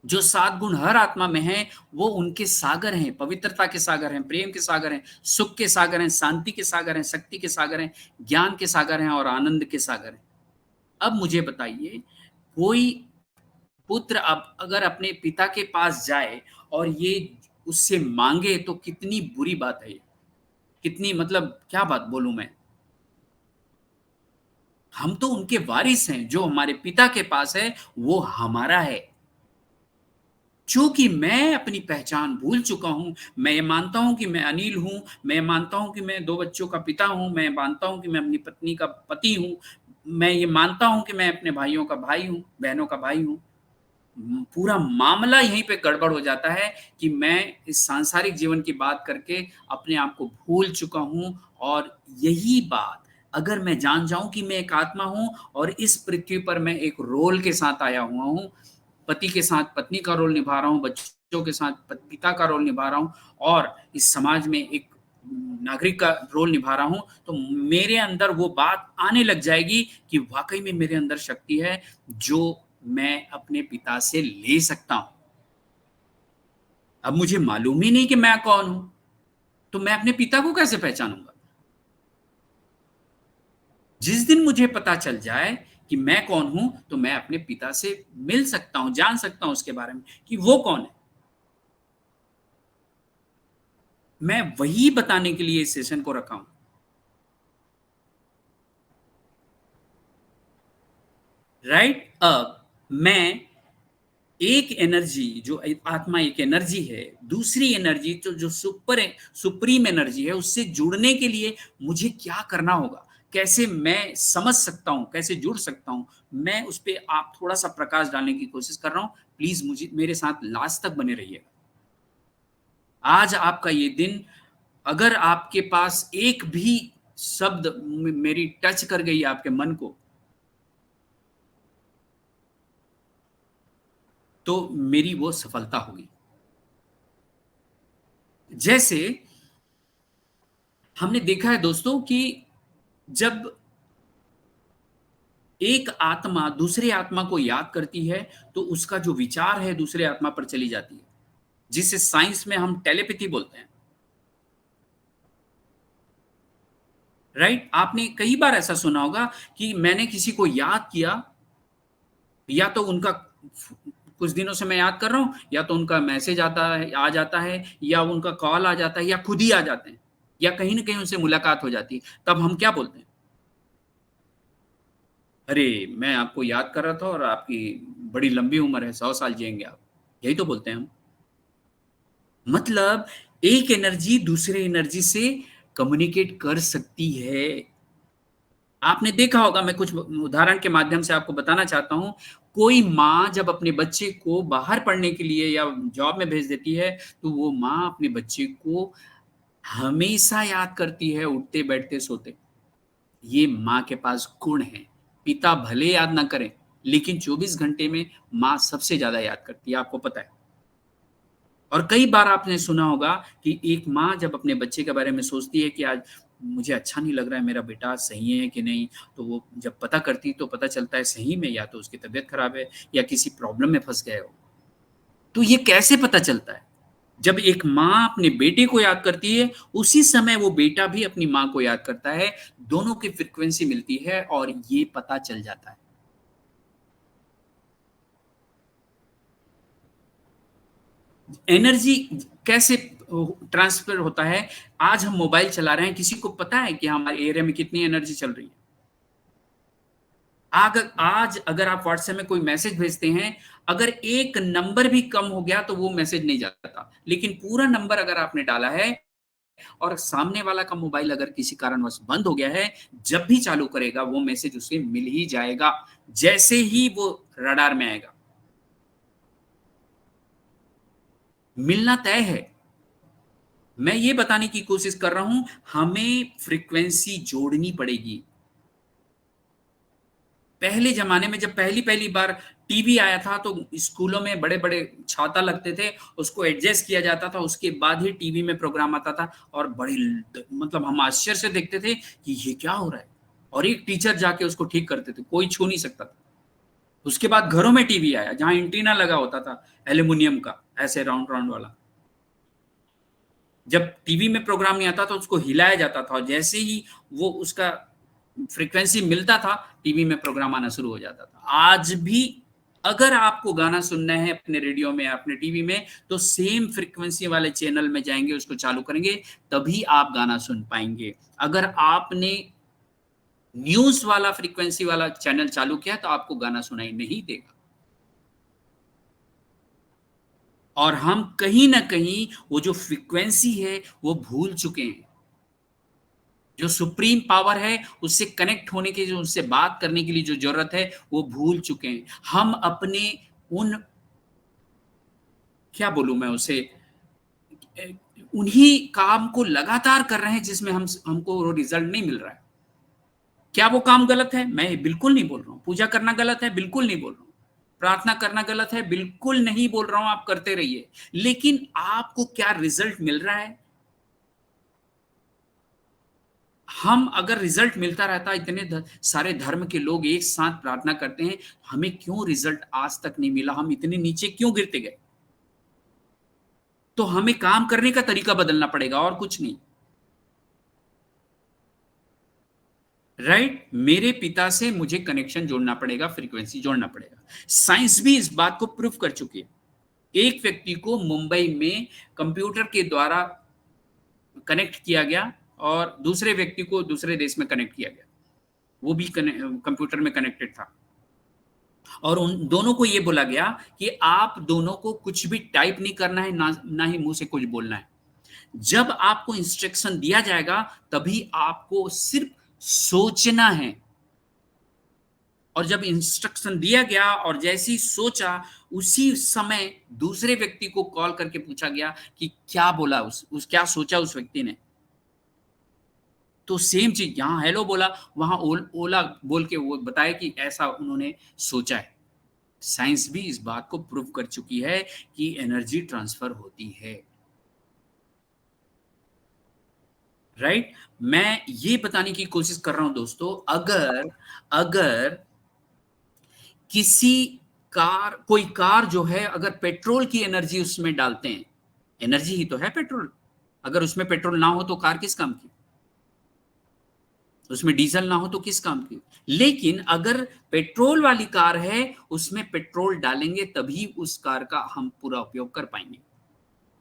जो 7 गुण हर आत्मा में हैं, वो उनके सागर हैं, पवित्रता के सागर हैं, प्रेम के सागर हैं, सुख के सागर हैं, शांति के सागर हैं, शक्ति के सागर हैं, ज्ञान के सागर हैं और आनंद के सागर हैं। अब मुझे बताइए, कोई पुत्र अब अगर अपने पिता के पास जाए और ये उससे मांगे तो कितनी बुरी बात है ये। कितनी, मतलब क्या बात बोलूं मैं। हम तो उनके वारिस हैं, जो हमारे पिता के पास है वो हमारा है। चूंकि मैं अपनी पहचान भूल चुका हूं, मैं ये मानता हूं कि मैं अनिल हूं, मैं मानता हूं कि मैं 2 बच्चों का पिता हूं, मैं मानता हूं कि मैं अपनी पत्नी का पति हूं, मैं ये मानता हूं कि मैं अपने भाइयों का भाई हूं, बहनों का भाई हूं। पूरा मामला यहीं पे गड़बड़ हो जाता है कि मैं इस सांसारिक जीवन की बात करके अपने आप को भूल चुका हूं। और यही बात अगर मैं जान जाऊं कि मैं एक आत्मा हूं और इस पृथ्वी पर मैं एक रोल के साथ आया हुआ हूं, पति के साथ पत्नी का रोल निभा रहा हूं, बच्चों के साथ पिता का रोल निभा रहा हूं और इस समाज में एक नागरिक का रोल निभा रहा हूं, तो मेरे अंदर वो बात आने लग जाएगी कि वाकई में मेरे अंदर शक्ति है जो मैं अपने पिता से ले सकता हूं। अब मुझे मालूम ही नहीं कि मैं कौन हूं, तो मैं अपने पिता को कैसे पहचानूंगा। जिस दिन मुझे पता चल जाए कि मैं कौन हूं, तो मैं अपने पिता से मिल सकता हूं, जान सकता हूं उसके बारे में कि वो कौन है। मैं वही बताने के लिए इस सेशन को रखा हूं, राइट। अब मैं एक एनर्जी, जो आत्मा एक एनर्जी है, दूसरी एनर्जी जो जो सुप्रीम एनर्जी है, उससे जुड़ने के लिए मुझे क्या करना होगा, कैसे मैं समझ सकता हूं, कैसे जुड़ सकता हूं, मैं उस पर आप थोड़ा सा प्रकाश डालने की कोशिश कर रहा हूं। प्लीज मुझे मेरे साथ लास्ट तक बने रहिएगा। आज आपका ये दिन, अगर आपके पास एक भी शब्द मेरी टच कर गई आपके मन को, तो मेरी वो सफलता होगी। जैसे हमने देखा है दोस्तों कि जब एक आत्मा दूसरे आत्मा को याद करती है, तो उसका जो विचार है दूसरे आत्मा पर चली जाती है, जिसे साइंस में हम टेलीपैथी बोलते हैं, राइट। आपने कई बार ऐसा सुना होगा कि मैंने किसी को याद किया, या तो उनका कुछ दिनों से मैं याद कर रहा हूं, या तो उनका मैसेज आता है, आ जाता है, या उनका कॉल आ जाता है, या खुद ही आ जाते हैं, या कहीं ना कहीं उनसे मुलाकात हो जाती है। तब हम क्या बोलते हैं, अरे मैं आपको याद कर रहा था और आपकी बड़ी लंबी उम्र है, 100 साल जिएंगे आप। यही तो बोलते हैं हम। मतलब एक एनर्जी दूसरे एनर्जी से कम्युनिकेट कर सकती है। आपने देखा होगा, मैं कुछ उदाहरण के माध्यम से आपको बताना चाहता हूं। कोई माँ जब अपने बच्चे को बाहर पढ़ने के लिए या जॉब में भेज देती है, तो वो माँ अपने बच्चे को हमेशा याद करती है, उठते बैठते सोते। ये माँ के पास गुण है। पिता भले याद ना करें, लेकिन 24 घंटे में माँ सबसे ज्यादा याद करती है, आपको पता है। और कई बार आपने सुना होगा कि एक माँ जब अपने बच्चे के बारे में सोचती है कि आज मुझे अच्छा नहीं लग रहा है, मेरा बेटा सही है कि नहीं, तो वो जब पता करती तो पता चलता है सही में या तो उसकी तबीयत खराब है या किसी प्रॉब्लम में फँस गए हो। तो ये कैसे पता चलता है? जब एक माँ अपने बेटे को याद करती है, उसी समय वो बेटा भी अपनी माँ को याद करता है, दोनों की फ्रीक्वेंसी मिलती है और ये पता चल जाता है। एनर्जी कैसे ट्रांसफर होता है? आज हम मोबाइल चला रहे हैं, किसी को पता है कि हमारे एरिया में कितनी एनर्जी चल रही है? आज अगर आप व्हाट्सएप में कोई मैसेज भेजते हैं, अगर एक नंबर भी कम हो गया तो वो मैसेज नहीं जाता। लेकिन पूरा नंबर अगर आपने डाला है और सामने वाला का मोबाइल अगर किसी कारणवश बंद हो गया है, जब भी चालू करेगा वो मैसेज उसे मिल ही जाएगा, जैसे ही वो रडार में आएगा। मिलना तय है। मैं ये बताने की कोशिश कर रहा हूं, हमें फ्रीक्वेंसी जोड़नी पड़ेगी। पहले जमाने में जब पहली-पहली बार टीवी आया था तो स्कूलों में बड़े-बड़े छाता लगते थे, उसको एडजस्ट किया जाता था, उसके बाद ही टीवी में प्रोग्राम आता था और बड़ी मतलब हम आश्चर्य से देखते थे कि ये क्या हो रहा है? और एक टीचर जाके उसको ठीक करते थे, कोई छू नहीं सकता था। उसके बाद घरों में टीवी आया, जहाँ एंटीना लगा होता था एल्यूमीनियम का, ऐसे राउंड-राउंड वाला। जब टीवी में प्रोग्राम नहीं आता तो उसको हिलाया जाता था और जैसे ही वो उसका फ्रीक्वेंसी मिलता था, टीवी में प्रोग्राम आना शुरू हो जाता था। आज भी अगर आपको गाना सुनना है अपने रेडियो में, अपने टीवी में, तो सेम फ्रीक्वेंसी वाले चैनल में जाएँगे, उसको चालू करेंगे, तभी आप गाना सुन पाएँगे। अगर आपने न्यूज़ वाला फ्रीक्वेंसी वाला चैनल चालू किया, तो आपको गाना सुनाई नहीं देगा। और हम कहीं न कहीं वो जो फ्रीक्वेंसी है, वो भूल चुके हैं। जो सुप्रीम पावर है, उससे कनेक्ट होने की जो उससे बात करने के लिए जो ज़रूरत है, वो भूल चुके हैं। हम अपने उन क्या बोलूँ मैं उसे अ, उन्हीं काम को लगातार कर रहे हैं जिसमें हमको वो रिज़ल्ट नहीं मिल रहा है। क्या वो काम गलत है? मैं बिल्कुल नहीं बोल रहा हूँ। पूजा करना गलत है? बिल्कुल नहीं बोल रहा हूँ। प्रार्थना करना गलत है? बिल्कुल नहीं बोल रहा हूँ, आप करते रहिए। लेकिन आपको क्या रिज़ल्ट मिल रहा है? हम अगर रिजल्ट मिलता रहता इतने सारे धर्म के लोग एक साथ प्रार्थना करते हैं, हमें क्यों रिजल्ट आज तक नहीं मिला? हम इतने नीचे क्यों गिरते गए? तो हमें काम करने का तरीका बदलना पड़ेगा और कुछ नहीं। राइट? मेरे पिता से मुझे कनेक्शन जोड़ना पड़ेगा, फ्रीक्वेंसी जोड़ना पड़ेगा। साइंस भी इस बात को प्रूव कर चुकी है। एक व्यक्ति को मुंबई में कंप्यूटर के द्वारा कनेक्ट किया गया और दूसरे व्यक्ति को दूसरे देश में कनेक्ट किया गया। वो भी कंप्यूटर में कनेक्टेड था। और उन दोनों को ये बोला गया कि आप दोनों को कुछ भी टाइप नहीं करना है, ना ही मुंह से कुछ बोलना है। जब आपको इंस्ट्रक्शन दिया जाएगा, तभी आपको सिर्फ सोचना है। और जब इंस्ट्रक्शन दिया गया और जैसे ही सोचा, उसी समय दूसरे व्यक्ति को कॉल करके पूछा गया कि क्या बोला उस क्या सोचा उस व्यक्ति ने। तो सेम चीज़ यहाँ हेलो बोला, वहाँ ओला बोल के वो बताया कि ऐसा उन्होंने सोचा है। साइंस भी इस बात को प्रूव कर चुकी है कि एनर्जी ट्रांसफर होती है। राइट? मैं ये बताने की कोशिश कर रहा हूं दोस्तों, अगर अगर किसी कोई कार जो है अगर पेट्रोल की एनर्जी उसमें डालते हैं, एनर्जी ही तो है पेट्रोल। अगर उसमें पेट्रोल ना हो तो कार किस काम की? उसमें डीजल ना हो तो किस काम की? लेकिन अगर पेट्रोल वाली कार है, उसमें पेट्रोल डालेंगे तभी उस कार का हम पूरा उपयोग कर पाएंगे।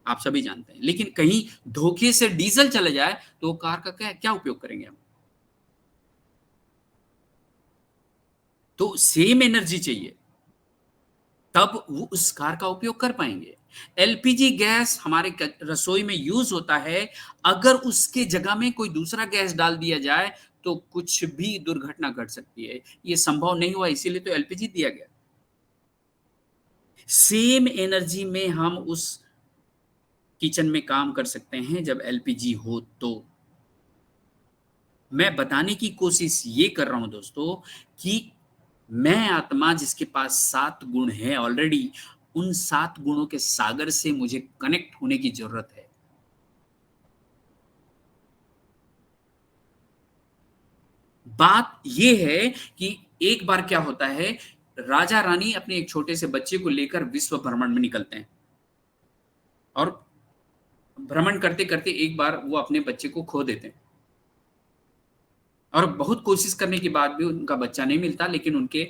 आप सभी जानते हैं। लेकिन कहीं धोखे से डीजल चले जाए तो वो कार का क्या क्या उपयोग करेंगे हम? तो सेम एनर्जी चाहिए, तब वो उस कार का उपयोग कर पाएंगे। एलपीजी गैस हमारे रसोई में यूज होता है। अगर उसके जगह में कोई दूसरा गैस डाल दिया जाए तो कुछ भी दुर्घटना घट सकती है। ये संभव नहीं हुआ, इसीलिए तो एलपीजी दिया गया। सेम एनर्जी में हम उस किचन में काम कर सकते हैं जब एलपीजी हो तो। मैं बताने की कोशिश ये कर रहा हूं दोस्तों कि मैं आत्मा जिसके पास 7 गुण हैं ऑलरेडी, उन 7 गुणों के सागर से मुझे कनेक्ट होने की जरूरत है। बात ये है कि एक बार क्या होता है, राजा रानी अपने एक छोटे से बच्चे को लेकर विश्व भ्रमण में निकलते हैं और भ्रमण करते करते एक बार वो अपने बच्चे को खो देते हैं और बहुत कोशिश करने के बाद भी उनका बच्चा नहीं मिलता, लेकिन उनके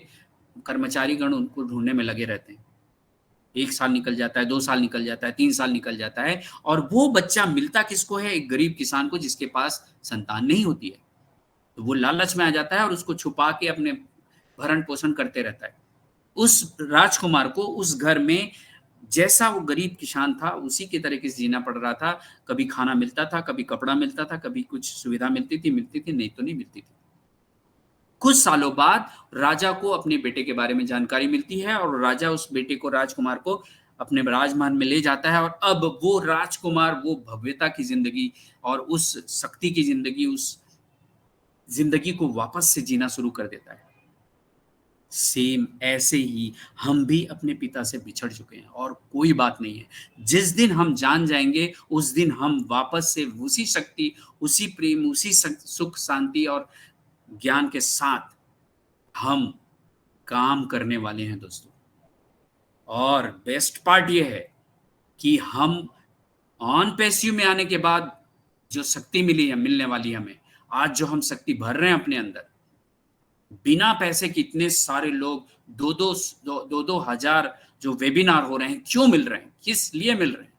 कर्मचारी गण उनको ढूंढने में लगे रहते हैं। 1 साल निकल जाता है, 2 साल निकल जाता है, 3 साल निकल जाता है और वो बच्चा मिलता किसको है? एक गरीब किसान को जिसके पास संतान नहीं होती है। तो वो लालच में आ जाता है और उसको छुपा के अपने भरण पोषण करते रहता है। उस राजकुमार को उस घर में जैसा वो गरीब किसान था उसी के तरीके से जीना पड़ रहा था। कभी खाना मिलता था, कभी कपड़ा मिलता था, कभी कुछ सुविधा मिलती थी, नहीं तो नहीं मिलती थी। कुछ सालों बाद राजा को अपने बेटे के बारे में जानकारी मिलती है और राजा उस बेटे को, राजकुमार को, अपने राजमहल में ले जाता है और अब वो राजकुमार वो भव्यता की जिंदगी और उस शक्ति की जिंदगी, उस जिंदगी को वापस से जीना शुरू कर देता है। सेम ऐसे ही हम भी अपने पिता से बिछड़ चुके हैं और कोई बात नहीं है। जिस दिन हम जान जाएंगे उस दिन हम वापस से उसी शक्ति, उसी प्रेम, उसी सुख, शांति और ज्ञान के साथ हम काम करने वाले हैं दोस्तों। और बेस्ट पार्ट ये है कि हम ऑन पैसिव में आने के बाद जो शक्ति मिली है, मिलने वाली है हमें, आज जो हम शक्ति भर रहे हैं अपने अंदर, बिना पैसे के इतने सारे लोग दो हजार जो वेबिनार हो रहे हैं, क्यों मिल रहे हैं, किस लिए मिल रहे हैं?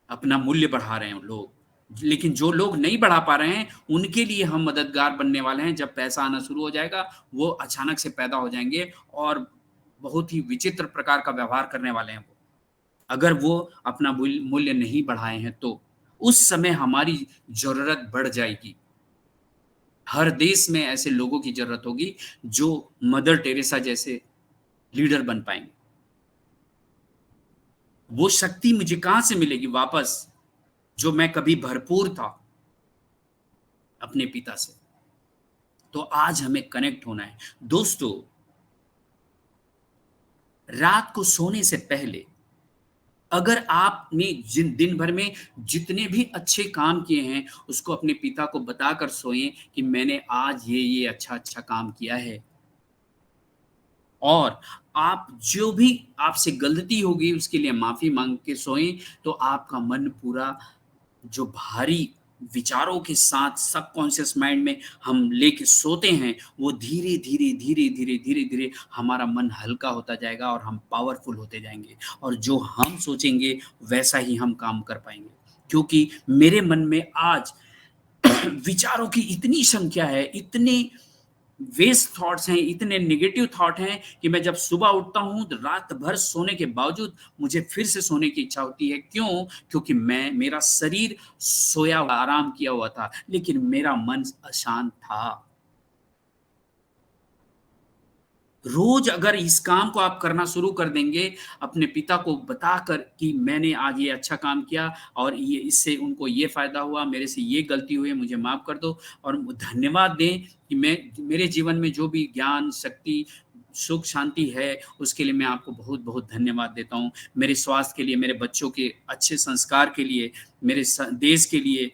अपना मूल्य बढ़ा रहे हैं लोग। लेकिन जो लोग नहीं बढ़ा पा रहे हैं उनके लिए हम मददगार बनने वाले हैं। जब पैसा आना शुरू हो जाएगा वो अचानक से पैदा हो जाएंगे और बहुत ही विचित्र प्रकार का व्यवहार करने वाले हैं वो, अगर वो अपना मूल्य नहीं बढ़ाए हैं तो उस समय हमारी जरूरत बढ़ जाएगी। हर देश में ऐसे लोगों की जरूरत होगी जो मदर टेरेसा जैसे लीडर बन पाएंगे। वो शक्ति मुझे कहां से मिलेगी वापस, जो मैं कभी भरपूर था अपने पिता से? तो आज हमें कनेक्ट होना है दोस्तों। रात को सोने से पहले अगर आपने जिन दिन भर में जितने भी अच्छे काम किए हैं उसको अपने पिता को बताकर सोएं कि मैंने आज ये अच्छा अच्छा काम किया है। और आप जो भी आपसे गलती होगी उसके लिए माफी मांग के सोएं, तो आपका मन पूरा जो भारी विचारों के साथ सबकॉन्शियस माइंड में हम लेके सोते हैं, वो धीरे धीरे धीरे धीरे धीरे धीरे हमारा मन हल्का होता जाएगा और हम पावरफुल होते जाएंगे और जो हम सोचेंगे वैसा ही हम काम कर पाएंगे। क्योंकि मेरे मन में आज विचारों की इतनी संख्या है, इतने वेस्ट थॉट्स हैं, इतने नेगेटिव थॉट हैं कि मैं जब सुबह उठता हूं तो रात भर सोने के बावजूद मुझे फिर से सोने की इच्छा होती है। क्यों? क्योंकि मेरा शरीर सोया हुआ, आराम किया हुआ था, लेकिन मेरा मन अशांत था। रोज अगर इस काम को आप करना शुरू कर देंगे, अपने पिता को बताकर कि मैंने आज ये अच्छा काम किया और ये इससे उनको ये फायदा हुआ, मेरे से ये गलती हुई, मुझे माफ कर दो, और धन्यवाद दें कि मैं, मेरे जीवन में जो भी ज्ञान, शक्ति, सुख, शांति है उसके लिए मैं आपको बहुत बहुत धन्यवाद देता हूँ। मेरे स्वास्थ्य के लिए, मेरे बच्चों के अच्छे संस्कार के लिए, मेरे देश के लिए,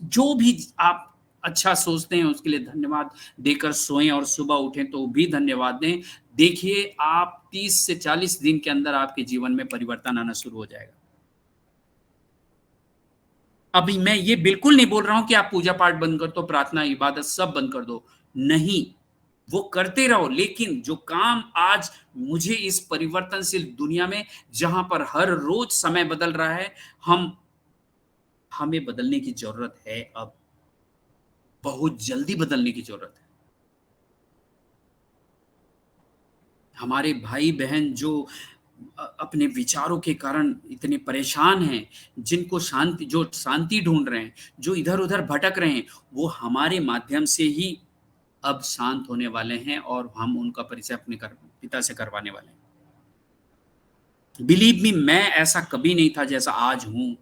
जो भी आप अच्छा सोचते हैं उसके लिए धन्यवाद देकर सोएं और सुबह उठें तो भी धन्यवाद दें। देखिए आप 30 से 40 दिन के अंदर आपके जीवन में परिवर्तन आना शुरू हो जाएगा। अभी मैं ये बिल्कुल नहीं बोल रहा हूं कि आप पूजा पाठ बंद कर दो, प्रार्थना, इबादत सब बंद कर दो, नहीं, वो करते रहो। लेकिन जो काम आज मुझे इस परिवर्तनशील दुनिया में, जहां पर हर रोज समय बदल रहा है, हमें बदलने की जरूरत है। अब बहुत जल्दी बदलने की जरूरत है। हमारे भाई बहन जो अपने विचारों के कारण इतने परेशान हैं, जिनको शांति, जो शांति ढूंढ रहे हैं, जो इधर उधर भटक रहे हैं, वो हमारे माध्यम से ही अब शांत होने वाले हैं और हम उनका परिचय अपने पिता से करवाने वाले हैं। बिलीव मी, मैं ऐसा कभी नहीं था जैसा आज हूं।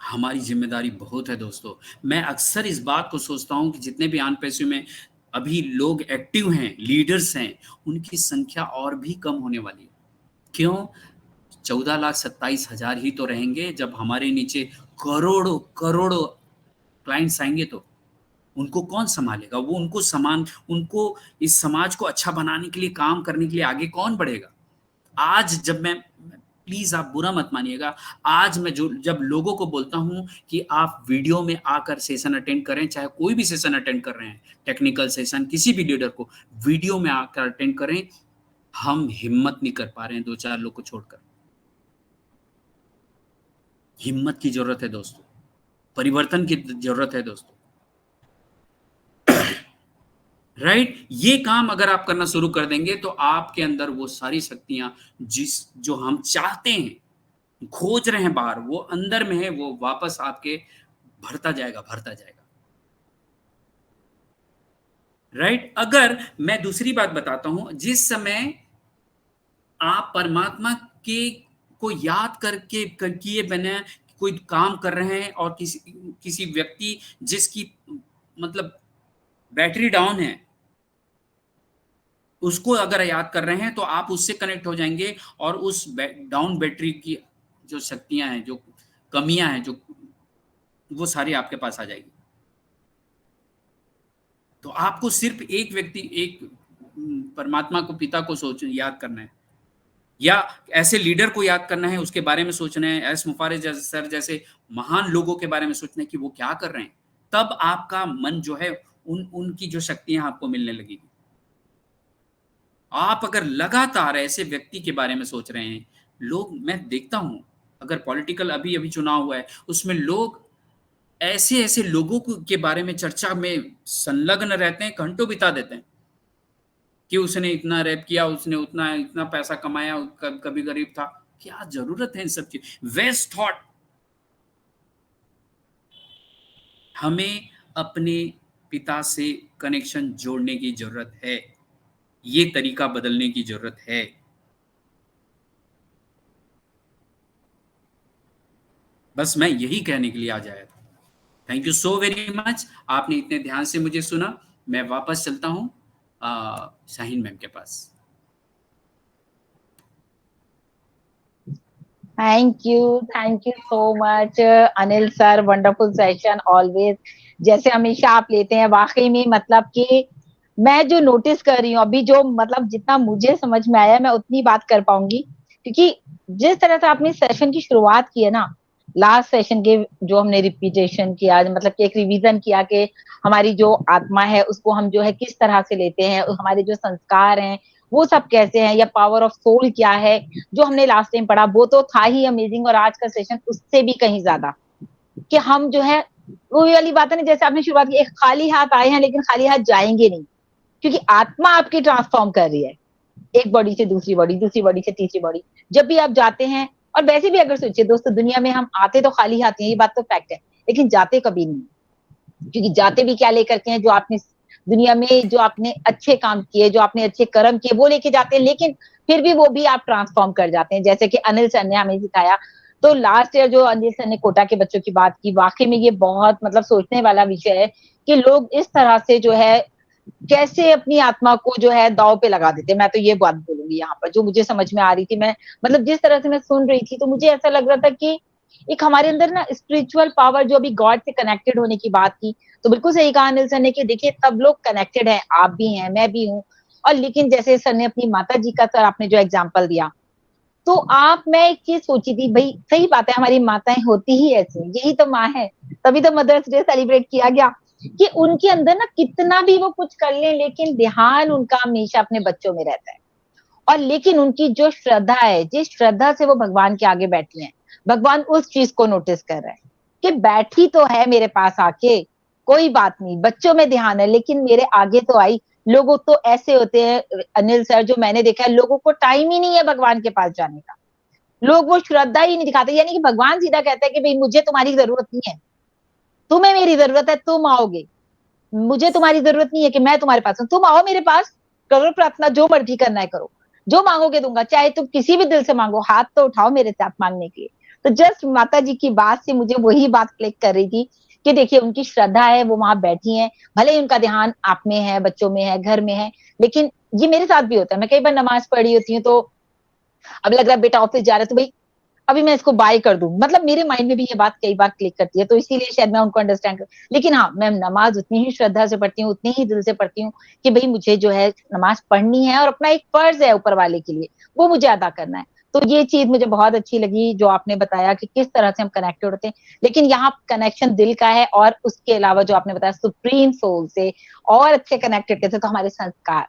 हमारी जिम्मेदारी बहुत है दोस्तों। मैं अक्सर इस बात को सोचता हूँ कि जितने भी आनपेशे में अभी लोग एक्टिव हैं, लीडर्स हैं, उनकी संख्या और भी कम होने वाली है। क्यों? 14,27,000 ही तो रहेंगे जब हमारे नीचे करोड़ों करोड़ों क्लाइंट्स आएंगे तो उनको कौन संभालेगा? वो उनको इस समाज को अच्छा बनाने के लिए, काम करने के लिए आगे कौन बढ़ेगा? आज जब मैं, प्लीज आप बुरा मत मानिएगा, आज मैं जो जब लोगों को बोलता हूं कि आप वीडियो में आकर सेशन अटेंड करें, चाहे कोई भी सेशन अटेंड कर रहे हैं, टेक्निकल सेशन, किसी भी लीडर को वीडियो में आकर अटेंड करें, हम हिम्मत नहीं कर पा रहे हैं 2-4 लोग को छोड़कर। हिम्मत की जरूरत है दोस्तों, परिवर्तन की जरूरत है दोस्तों, राइट? ये काम अगर आप करना शुरू कर देंगे तो आपके अंदर वो सारी शक्तियां जो हम चाहते हैं, खोज रहे हैं बाहर, वो अंदर में है, वो वापस आपके भरता जाएगा, भरता जाएगा, राइट? अगर मैं दूसरी बात बताता हूं, जिस समय आप परमात्मा के को याद करके किए बिना कोई काम कर रहे हैं और किसी व्यक्ति जिसकी मतलब बैटरी डाउन है, उसको अगर याद कर रहे हैं तो आप उससे कनेक्ट हो जाएंगे और उस डाउन बैटरी की जो शक्तियां हैं, जो कमियां हैं, जो वो सारी आपके पास आ जाएगी। तो आपको सिर्फ एक व्यक्ति, एक परमात्मा को, पिता को याद करना है, या ऐसे लीडर को याद करना है, उसके बारे में सोचना है, एस मुफारिज सर जैसे महान लोगों के बारे में सोचना है कि वो क्या कर रहे हैं, तब आपका मन जो है उनकी जो शक्तियां आपको मिलने लगेगी। आप अगर लगातार ऐसे व्यक्ति के बारे में सोच रहे हैं, लोग, मैं देखता हूं, अगर पॉलिटिकल अभी चुनाव हुआ है, उसमें लोग ऐसे लोगों के बारे में चर्चा में संलग्न रहते हैं, घंटों बिता देते हैं कि उसने इतना रैप किया, उसने इतना पैसा कमाया, कभी गरीब था। क्या जरूरत है इन सब चीज? Waste thought. हमें अपने पिता से कनेक्शन जोड़ने की जरूरत है, ये तरीका बदलने की जरूरत है। बस मैं यही कहने के लिए आ जाया था। Thank you so very much, आपने इतने ध्यान से मुझे सुना। मैं वापस चलता हूं शाहीन मैम के पास। Thank you so much Anil sir, wonderful session always, जैसे हमेशा आप लेते हैं। वाकई में मतलब कि मैं जो नोटिस कर रही हूँ अभी, जो मतलब जितना मुझे समझ में आया मैं उतनी बात कर पाऊंगी, क्योंकि जिस तरह से आपने सेशन की शुरुआत की है ना, लास्ट सेशन के जो हमने रिपीटेशन किया, मतलब कि एक रिवीजन किया कि हमारी जो आत्मा है उसको हम जो है किस तरह से लेते हैं, हमारे जो संस्कार हैं वो सब कैसे हैं, या पावर ऑफ सोल क्या है, जो हमने लास्ट टाइम पढ़ा वो तो था ही अमेजिंग। और आज का सेशन उससे भी कहीं ज्यादा, कि हम जो है वही वाली बात है ना, जैसे आपने शुरुआत की, एक खाली हाथ आए हैं लेकिन खाली हाथ जाएंगे नहीं, क्योंकि आत्मा आपकी ट्रांसफॉर्म कर रही है, एक बॉडी से दूसरी बॉडी, दूसरी बॉडी से तीसरी बॉडी। जब भी आप जाते हैं, और वैसे भी अगर सोचिए दोस्तों, दुनिया में हम आते तो खाली हाथ हैं, ये बात तो फैक्ट है, लेकिन जाते कभी नहीं, क्योंकि जाते भी क्या लेकर के हैं, जो आपने दुनिया में जो आपने अच्छे काम किए, जो आपने अच्छे कर्म किए वो लेके जाते हैं, लेकिन फिर भी वो भी आप ट्रांसफॉर्म कर जाते हैं, जैसे कि अनिल सर ने हमें सिखाया। तो लास्ट ईयर जो अनिल सर ने कोटा के बच्चों की बात की, वाकई में ये बहुत मतलब सोचने वाला विषय है कि लोग इस तरह से जो है कैसे अपनी आत्मा को जो है दाव पे लगा देते। मैं तो ये बात बोलूंगी यहाँ पर, जो मुझे समझ में आ रही थी, मैं मतलब जिस तरह से मैं सुन रही थी तो मुझे ऐसा लग रहा था कि एक हमारे अंदर ना स्पिरिचुअल पावर, जो अभी गॉड से कनेक्टेड होने की बात की, तो बिल्कुल सही कहा अनिल सर ने कि देखिए सब लोग कनेक्टेड हैं, आप भी हैं, मैं भी हूँ। और लेकिन जैसे सर ने अपनी माता जी का, सर आपने जो एग्जाम्पल दिया, तो मैं एक चीज सोची थी, भाई सही बात है, हमारी माताएं होती ही ऐसी, यही तो माँ है, तभी तो मदर्स डे सेलिब्रेट किया गया, कि उनके अंदर ना कितना भी वो कुछ कर लें, लेकिन ध्यान उनका हमेशा अपने बच्चों में रहता है। और लेकिन उनकी जो श्रद्धा है, जिस श्रद्धा से वो भगवान के आगे बैठी हैं, भगवान उस चीज को नोटिस कर रहे हैं कि बैठी तो है मेरे पास आके, कोई बात नहीं, बच्चों में ध्यान है, लेकिन मेरे आगे तो आई। लोगों तो ऐसे होते हैं अनिल सर, जो मैंने देखा है, लोगों को टाइम ही नहीं है भगवान के पास जाने का, लोग वो श्रद्धा ही नहीं दिखाते। यानी कि भगवान सीधा कहता है कि भाई मुझे तुम्हारी जरूरत नहीं है, तुम्हें मेरी जरूरत है, तुम आओगे, मुझे तुम्हारी जरूरत नहीं है कि मैं तुम्हारे पास हूं, तुम आओ मेरे पास, करो प्रार्थना, जो मर्जी करना है करो, जो मांगोगे दूंगा, चाहे तुम किसी भी दिल से मांगो, हाथ तो उठाओ मेरे साथ मांगने के लिए। तो जस्ट माता जी की बात से मुझे वही बात क्लिक कर रही थी कि देखिए उनकी श्रद्धा है, वो वहां बैठी हैं, भले ही उनका ध्यान आप में है, बच्चों में है, घर में है, लेकिन ये मेरे साथ भी होता है। मैं कई बार नमाज पढ़ी होती हूँ तो अब लग रहा है बेटा ऑफिस जा रहा है तो भाई अभी मैं इसको बाय कर दूं, मतलब मेरे माइंड में भी ये बात कई बार क्लिक करती है, तो इसीलिए शायद मैं उनको अंडरस्टैंड कर, लेकिन हाँ मैं नमाज उतनी ही श्रद्धा से पढ़ती हूँ, उतनी ही दिल से पढ़ती हूँ कि भाई मुझे जो है नमाज पढ़नी है और अपना एक फर्ज है ऊपर वाले के लिए, वो मुझे अदा करना है। तो ये चीज मुझे बहुत अच्छी लगी जो आपने बताया कि किस तरह से हम कनेक्टेड होते हैं, लेकिन यहाँ कनेक्शन दिल का है, और उसके अलावा जो आपने बताया सुप्रीम सोल से और अच्छे कनेक्टेड कैसे, तो हमारे संस्कार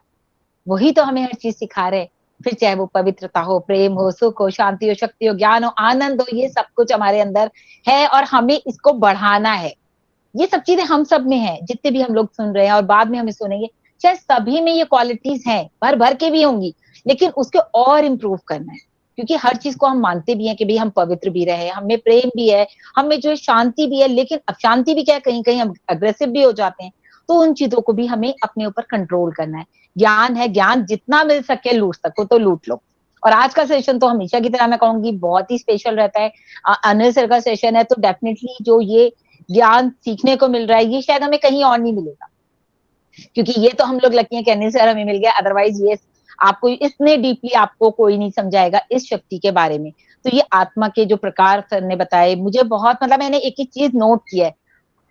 वही तो हमें हर चीज सिखा रहे। फिर चाहे वो पवित्रता हो, प्रेम हो, सुख हो, शांति हो, शक्ति हो, ज्ञान हो, आनंद हो, ये सब कुछ हमारे अंदर है और हमें इसको बढ़ाना है। ये सब चीजें हम सब में है, जितने भी हम लोग सुन रहे हैं और बाद में हमें सुनेंगे, शायद सभी में ये क्वालिटीज हैं, भर भर के भी होंगी, लेकिन उसके और इम्प्रूव करना है। क्योंकि हर चीज को हम मानते भी हैं कि भाई हम पवित्र भी रहे, हमें प्रेम भी है, हमें जो है शांति भी है, लेकिन अब शांति भी क्या है, कहीं कहीं हम अग्रेसिव भी हो जाते हैं। तो उन चीजों को भी हमें अपने ऊपर कंट्रोल करना है। ज्ञान है, ज्ञान जितना मिल सके लूट सको तो लूट लो। और आज का सेशन तो हमेशा की तरह मैं कहूंगी बहुत ही स्पेशल रहता है। अनिल सर का सेशन है तो डेफिनेटली जो ये ज्ञान सीखने को मिल रहा है ये शायद हमें कहीं और नहीं मिलेगा, क्योंकि ये तो हम लोग लकी हैं कि अनिल सर हमें मिल गया, अदरवाइज ये आपको इतने डीपली आपको कोई नहीं समझाएगा इस शक्ति के बारे में। तो ये आत्मा के जो प्रकार सर ने बताए मुझे बहुत, मतलब मैंने एक एक चीज नोट किया है।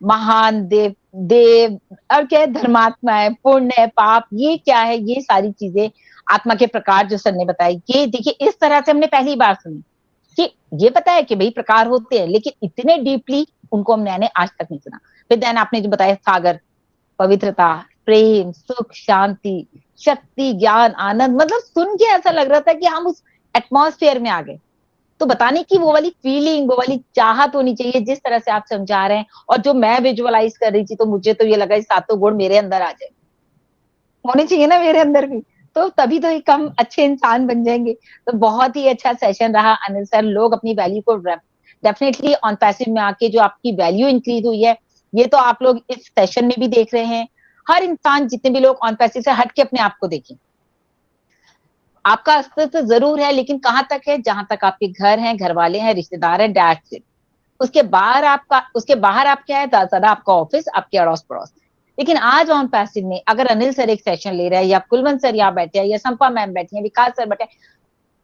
महान देव, देव और क्या है, धर्मात्मा है, पुण्य है, पाप, ये क्या है, ये सारी चीजें आत्मा के प्रकार जो सर ने बताए, ये देखिए इस तरह से हमने पहली बार सुनी कि ये पता है कि भाई प्रकार होते हैं, लेकिन इतने डीपली उनको मैंने आज तक नहीं सुना। फिर देन आपने जो बताया सागर, पवित्रता, प्रेम, सुख, शांति, शक्ति, ज्ञान, आनंद, मतलब सुन के ऐसा लग रहा था कि हम उस एटमॉस्फेयर में आ गए। तो बताने की वो वाली फीलिंग, वो वाली चाहत होनी चाहिए जिस तरह से आप समझा रहे हैं, और जो मैं विजुअलाइज कर रही थी तो मुझे तो ये लगा सातों गुण मेरे अंदर आ जाए, होने चाहिए ना मेरे अंदर भी, तो तभी तो एक हम अच्छे इंसान बन जाएंगे। तो बहुत ही अच्छा सेशन रहा अनिल सर। लोग अपनी वैल्यू को डेफिनेटली ऑन पैसिव में आके जो आपकी वैल्यू इंक्रीज हुई है, ये तो आप लोग इस सेशन में भी देख रहे हैं। हर इंसान, जितने भी लोग ऑन पैसिव से हट के अपने आप को देखें, आपका अस्तित्व जरूर है, लेकिन कहां तक है, जहां तक आपके घर हैं, घर वाले हैं, रिश्तेदार हैं, डैड से, उसके बाहर आप क्या है, ज्यादा आपका ऑफिस, आपके अड़ोस पड़ोस। लेकिन आज ऑन पैसिव में अगर अनिल सर एक सेशन ले रहे हैं, या कुलवंत सर यहाँ बैठे हैं, या संपा मैम बैठी है, विकास सर बैठे,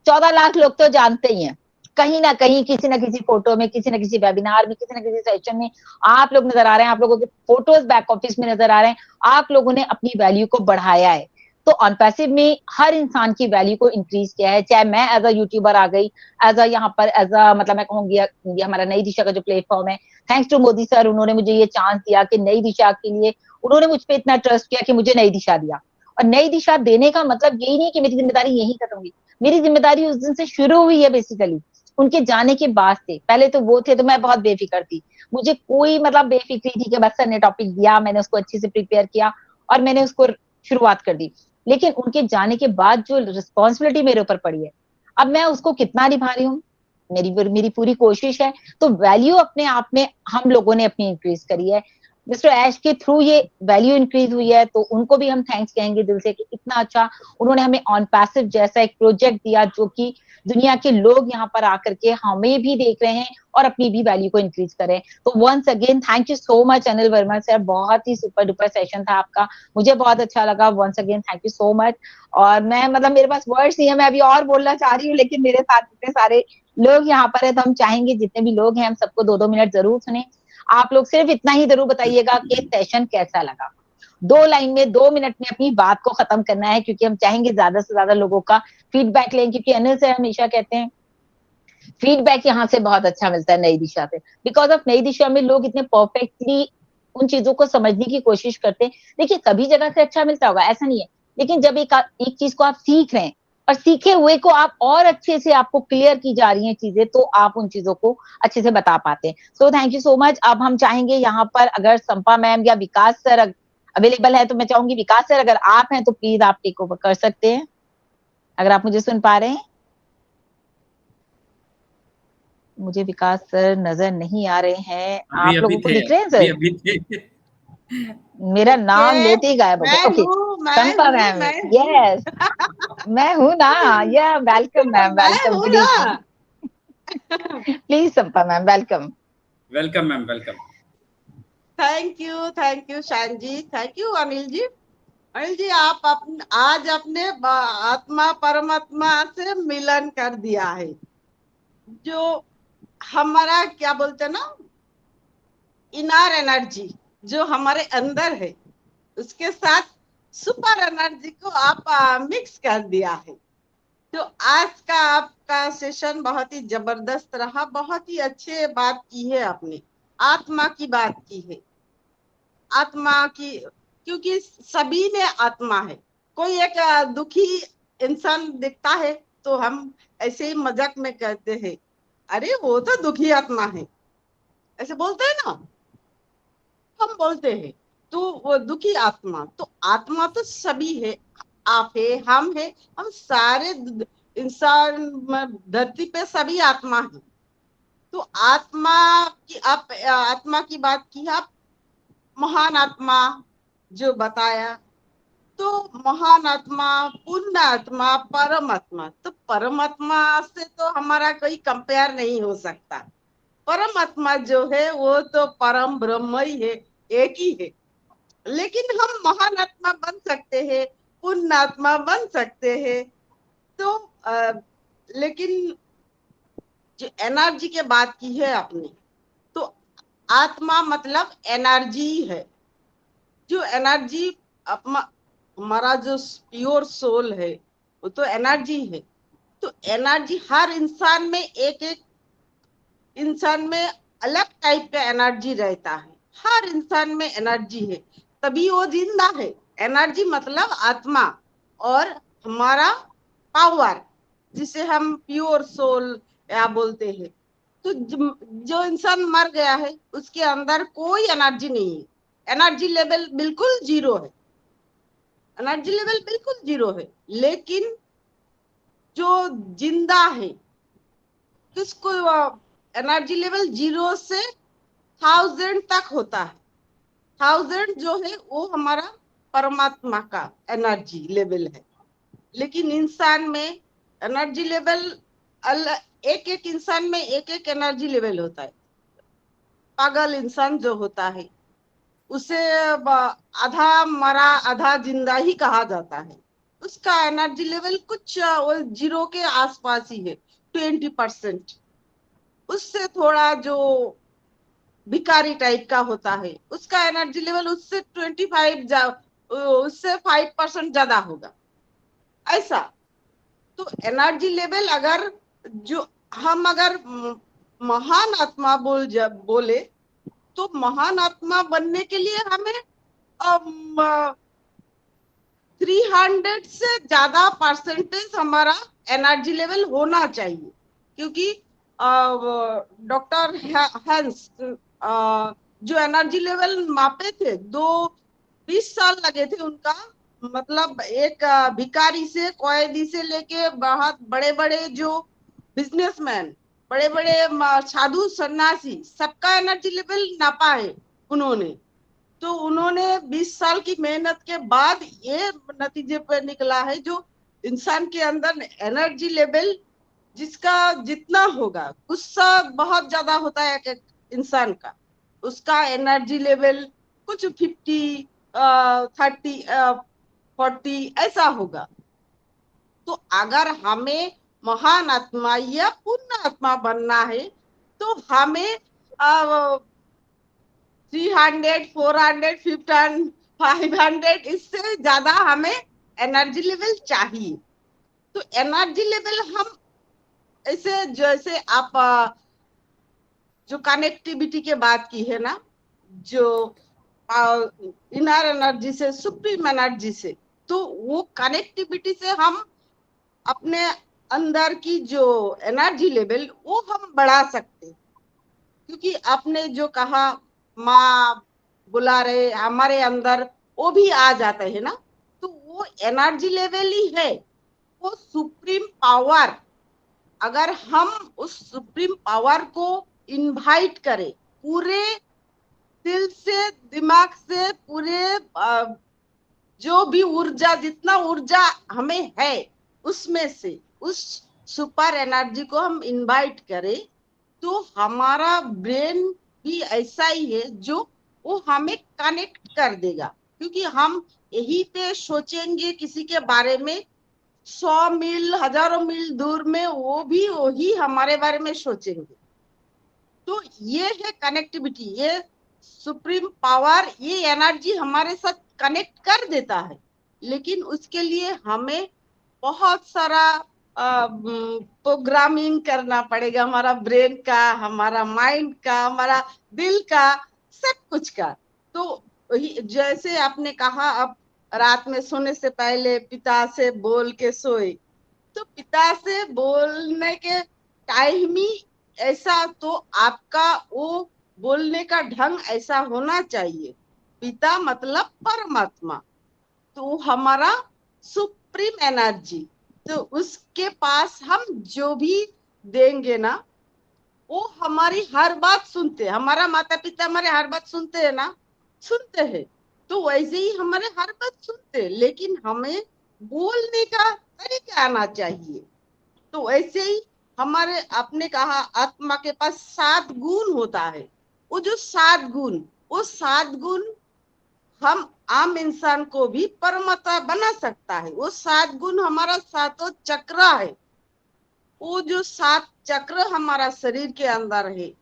14 लाख लोग तो जानते ही हैं, कहीं ना कहीं किसी ना किसी फोटो में, किसी ना किसी वेबिनार में, किसी ना किसी सेशन में आप लोग नजर आ रहे हैं, आप लोगों के फोटोज बैक ऑफिस में नजर आ रहे हैं, आप लोगों ने अपनी वैल्यू को बढ़ाया है। तो ऑन पैसिव में हर इंसान की वैल्यू को इंक्रीज किया है, चाहे मैं एज अ यूट्यूबर आ गई, एज अ यहाँ पर एज अ, मतलब मैं कहूंगी ये हमारा नई दिशा का जो प्लेटफॉर्म है, थैंक्स टू मोदी सर, उन्होंने मुझे ये चांस दिया कि नई दिशा के लिए उन्होंने मुझ पर इतना ट्रस्ट किया कि मुझे नई दिशा दिया। और नई दिशा देने का मतलब यही नहीं कि मेरी जिम्मेदारी यही खत्म हुई, मेरी जिम्मेदारी उस दिन से शुरू हुई है बेसिकली, उनके जाने के बाद से। पहले तो वो थे तो मैं बहुत बेफिक्र थी, मुझे कोई मतलब बेफिक्री थी कि बस सर ने टॉपिक दिया, मैंने उसको अच्छे से प्रिपेयर किया और मैंने उसको शुरुआत कर दी। लेकिन उनके जाने के बाद जो रिस्पॉन्सिबिलिटी मेरे ऊपर पड़ी है, अब मैं उसको कितना निभा रही हूँ, मेरी पूरी कोशिश है। तो वैल्यू अपने आप में हम लोगों ने अपनी इंक्रीज करी है, मिस्टर ऐश के थ्रू ये वैल्यू इंक्रीज हुई है, तो उनको भी हम थैंक्स कहेंगे दिल से कि इतना अच्छा उन्होंने हमें ऑन पैसिव जैसा एक प्रोजेक्ट दिया, जो कि दुनिया के लोग यहाँ पर आकर के हमें भी देख रहे हैं और अपनी भी वैल्यू को इंक्रीज करें। तो once again thank you so much Anil Verma sir, बहुत ही सुपर डुपर सेशन था आपका, मुझे बहुत अच्छा लगा। Once again thank you so much. और मैं मतलब मेरे पास वर्ड्स नहीं है, मैं अभी और बोलना चाह रही हूँ, लेकिन मेरे साथ इतने सारे लोग यहाँ पर है तो हम चाहेंगे जितने भी लोग हैं हम सबको 2-2 मिनट जरूर सुने। आप लोग सिर्फ इतना ही जरूर बताइएगा कि सेशन कैसा लगा, 2 लाइन में 2 मिनट में अपनी बात को खत्म करना है, क्योंकि हम चाहेंगे ज्यादा से ज्यादा लोगों का फीडबैक लें, क्योंकि अनिल से हमेशा कहते हैं फीडबैक यहाँ से बहुत अच्छा मिलता है नई दिशा से, बिकॉज ऑफ नई दिशा में लोग इतने परफेक्टली उन चीजों को समझने की कोशिश करते हैं। देखिए सभी जगह से अच्छा मिलता होगा ऐसा नहीं है, लेकिन जब एक चीज को आप सीख रहे हैं और सीखे हुए को आप और अच्छे से आपको क्लियर की जा रही हैं चीजें, तो आप उन चीजों को अच्छे से बता पाते हैं। सो थैंक यू सो मच। अब हम चाहेंगे यहाँ पर अगर संपा मैम या विकास सर अवेलेबल है तो मैं चाहूंगी विकास सर अगर आप हैं तो प्लीज आप टेक ओवर कर सकते हैं, अगर आप मुझे सुन पा रहे हैं। मुझे विकास सर नजर नहीं आ रहे हैं, आप लोगों को दिख रहे हैं सर? मेरा नाम लेते ही गायब हो गए। ओके संपा मैम, यस मैं हूँ ना, या welcome ma'am, welcome, good evening. Please Sampa ma'am, welcome. Welcome ma'am, welcome. Thank you Shaan ji, thank you Anil ji. Anil ji, आप आज अपने आत्मा परमात्मा से मिलन कर दिया है। जो हमारा क्या बोलते हैं ना, इनर एनर्जी जो हमारे अंदर है, उसके साथ सुपर एनर्जी को आप मिक्स कर दिया है। तो आज का आपका सेशन बहुत ही जबरदस्त रहा, बहुत ही अच्छे बात की है आपने, आत्मा की बात की है, आत्मा की, क्योंकि सभी में आत्मा है। कोई एक दुखी इंसान दिखता है तो हम ऐसे ही मजाक में कहते हैं, अरे वो तो दुखी आत्मा है, ऐसे बोलते हैं ना, हम बोलते हैं। तो वो दुखी आत्मा, तो आत्मा तो सभी है, आप है, हम सारे इंसान धरती पे सभी आत्मा है। तो आत्मा की आप आत्मा की बात की आप, महान आत्मा जो बताया, तो महान आत्मा, पूर्ण आत्मा, परमात्मा, तो परमात्मा से तो हमारा कोई कंपेयर नहीं हो सकता। परमात्मा जो है वो तो परम ब्रह्म ही है, एक ही है। लेकिन हम महान आत्मा बन सकते हैं, पूर्ण आत्मा बन सकते हैं। तो लेकिन जो एनर्जी के बात की है आपने, तो आत्मा मतलब एनर्जी है। जो एनर्जी हमारा जो प्योर सोल है, वो तो एनर्जी है। तो एनर्जी हर इंसान में, एक एक इंसान में अलग टाइप का एनर्जी रहता है। हर इंसान में एनर्जी है, तभी वो जिंदा है। एनर्जी मतलब आत्मा और हमारा पावर, जिसे हम प्योर सोल या बोलते हैं। तो जो इंसान मर गया है उसके अंदर कोई एनर्जी नहीं है, एनर्जी लेवल बिल्कुल जीरो है, एनर्जी लेवल बिल्कुल जीरो है। लेकिन जो जिंदा है, किसको एनर्जी लेवल जीरो से 1000 तक होता है। 1000 जो है वो हमारा परमात्मा का एनर्जी लेवल है। लेकिन इंसान में एनर्जी लेवल एक एक इंसान में एक एक एनर्जी लेवल होता है। पागल इंसान जो होता है उसे आधा मरा आधा जिंदा ही कहा जाता है। उसका एनर्जी लेवल कुछ जीरो के आसपास ही है, 20%। उससे थोड़ा जो भिखारी टाइप का होता है, उसका एनर्जी लेवल उससे उससे 5% ज्यादा होगा, ऐसा। तो एनर्जी लेवल अगर जो हम अगर महान आत्मा बोले, तो महान आत्मा बनने के लिए हमें 300 से ज्यादा परसेंटेज हमारा एनर्जी लेवल होना चाहिए। क्योंकि डॉक्टर हैंस जो एनर्जी लेवल मापे थे, 20 साल लगे थे उनका। मतलब एक भिखारी से, कैदी से लेके बहुत बड़े बड़े जो बिजनेसमैन, बड़े बड़े साधु सन्यासी, सबका एनर्जी लेवल नापा है उन्होंने। तो उन्होंने 20 साल की मेहनत के बाद ये नतीजे पर निकला है, जो इंसान के अंदर एनर्जी लेवल जिसका जितना होगा, गुस्सा बहुत ज्यादा होता है एक इंसान का, उसका एनर्जी लेवल कुछ 50, 30, 40 ऐसा होगा। तो अगर हमें महान आत्मा या पूर्ण आत्मा बनना है, तो हमें 300, 400, 500, इससे ज्यादा हमें एनर्जी लेवल चाहिए। तो एनर्जी लेवल हम ऐसे, जैसे आप जो कनेक्टिविटी के बात की है ना, जो इनर एनर्जी से सुप्रीम एनर्जी से, तो वो कनेक्टिविटी से हम अपने अंदर की जो एनर्जी लेवल वो हम बढ़ा सकते हैं। क्योंकि आपने जो कहा, माँ बुला रहे हमारे अंदर, वो भी आ जाते हैं ना। तो वो एनर्जी लेवल ही है, वो सुप्रीम पावर। अगर हम उस सुप्रीम पावर को इनवाइट करें पूरे दिल से, दिमाग से, पूरे जो भी ऊर्जा, जितना ऊर्जा हमें है उसमें से, उस सुपर एनर्जी को हम इनवाइट करें, तो हमारा ब्रेन भी ऐसा ही है जो वो हमें कनेक्ट कर देगा। क्योंकि हम यही पे सोचेंगे किसी के बारे में, 100 मील हजारों मील दूर में वो भी वही हमारे बारे में सोचेंगे। तो ये है कनेक्टिविटी, ये सुप्रीम पावर, ये एनर्जी हमारे साथ कनेक्ट कर देता है। लेकिन उसके लिए हमें बहुत सारा प्रोग्रामिंग करना पड़ेगा, हमारा ब्रेन का, हमारा माइंड का, हमारा दिल का, सब कुछ का। तो जैसे आपने कहा, अब रात में सोने से पहले पिता से बोल के सोए, तो पिता से बोलने के टाइम ही ऐसा, तो आपका वो बोलने का ढंग ऐसा होना चाहिए। पिता मतलब परमात्मा, तो हमारा सुप्रीम एनर्जी, तो उसके पास हम जो भी देंगे ना, वो हमारी हर बात सुनते हैं। हमारा माता पिता हमारे हर बात सुनते हैं ना, सुनते हैं। तो वैसे ही हमारे हर बात सुनते हैं, लेकिन हमें बोलने का तरीका आना चाहिए। तो ऐसे ही हमारे, आपने कहा आत्मा के पास 7 गुण होता है। वो जो 7 गुण, वो 7 गुण हम आम इंसान को भी परमात्मा बना सकता है। वो 7 गुण हमारा 7 चक्र है। वो जो 7 चक्र हमारा शरीर के अंदर है,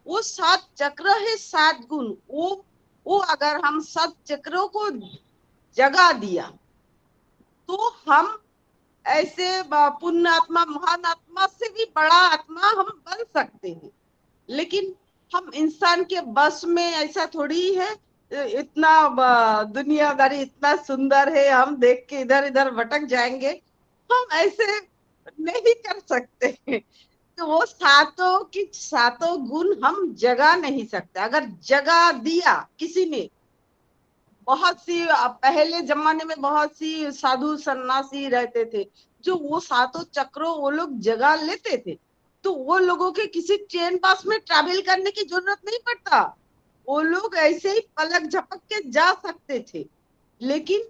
वो 7 चक्र है, 7 गुण। वो अगर हम 7 चक्रों को जगा दिया, तो हम ऐसे पुण्य आत्मा, महान आत्मा से भी बड़ा आत्मा हम बन सकते हैं। लेकिन हम इंसान के बस में ऐसा थोड़ी है। इतना दुनियादारी इतना सुंदर है, हम देख के इधर इधर भटक जाएंगे, हम ऐसे नहीं कर सकते। तो वो सातों की सातों गुण हम जगा नहीं सकते। अगर जगा दिया किसी ने, बहुत सी पहले जमाने में बहुत सी साधु सन्यासी रहते थे, जो वो सातों चक्रों वो लोग जगा लेते थे। तो वो लोगों के किसी ट्रेन पास में ट्रैवल करने की जरूरत नहीं पड़ता, वो लोग ऐसे ही पलक झपक के जा सकते थे। लेकिन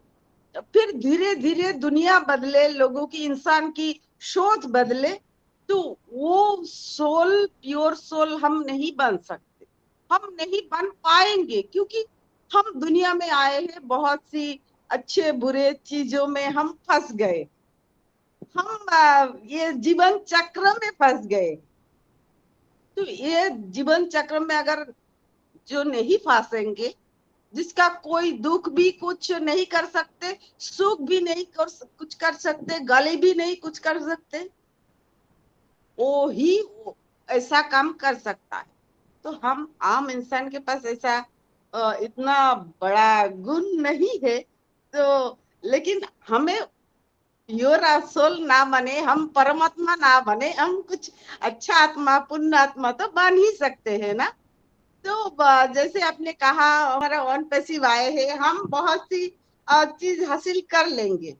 फिर धीरे धीरे दुनिया बदले, लोगों की, इंसान की सोच बदले, तो वो सोल, प्योर सोल हम नहीं बन सकते, हम नहीं बन पाएंगे। क्योंकि हम दुनिया में आए हैं, बहुत सी अच्छे बुरे चीजों में हम फंस गए, हम ये जीवन चक्र में फंस गए। तो ये जीवन चक्र में अगर जो नहीं फंसेंगे, जिसका कोई दुख भी कुछ नहीं कर सकते, सुख भी नहीं कुछ कर सकते, गाली भी नहीं कुछ कर सकते, वो ही ऐसा काम कर सकता है। तो हम आम इंसान के पास ऐसा इतना बड़ा गुण नहीं है। तो लेकिन हमें प्योर सोल ना बने, हम परमात्मा ना बने, हम कुछ अच्छा आत्मा, पुण्य आत्मा तो बन ही सकते हैं ना। तो जैसे आपने कहा, हमारा ऑन पैसिव आए है, हम बहुत सी चीज हासिल कर लेंगे।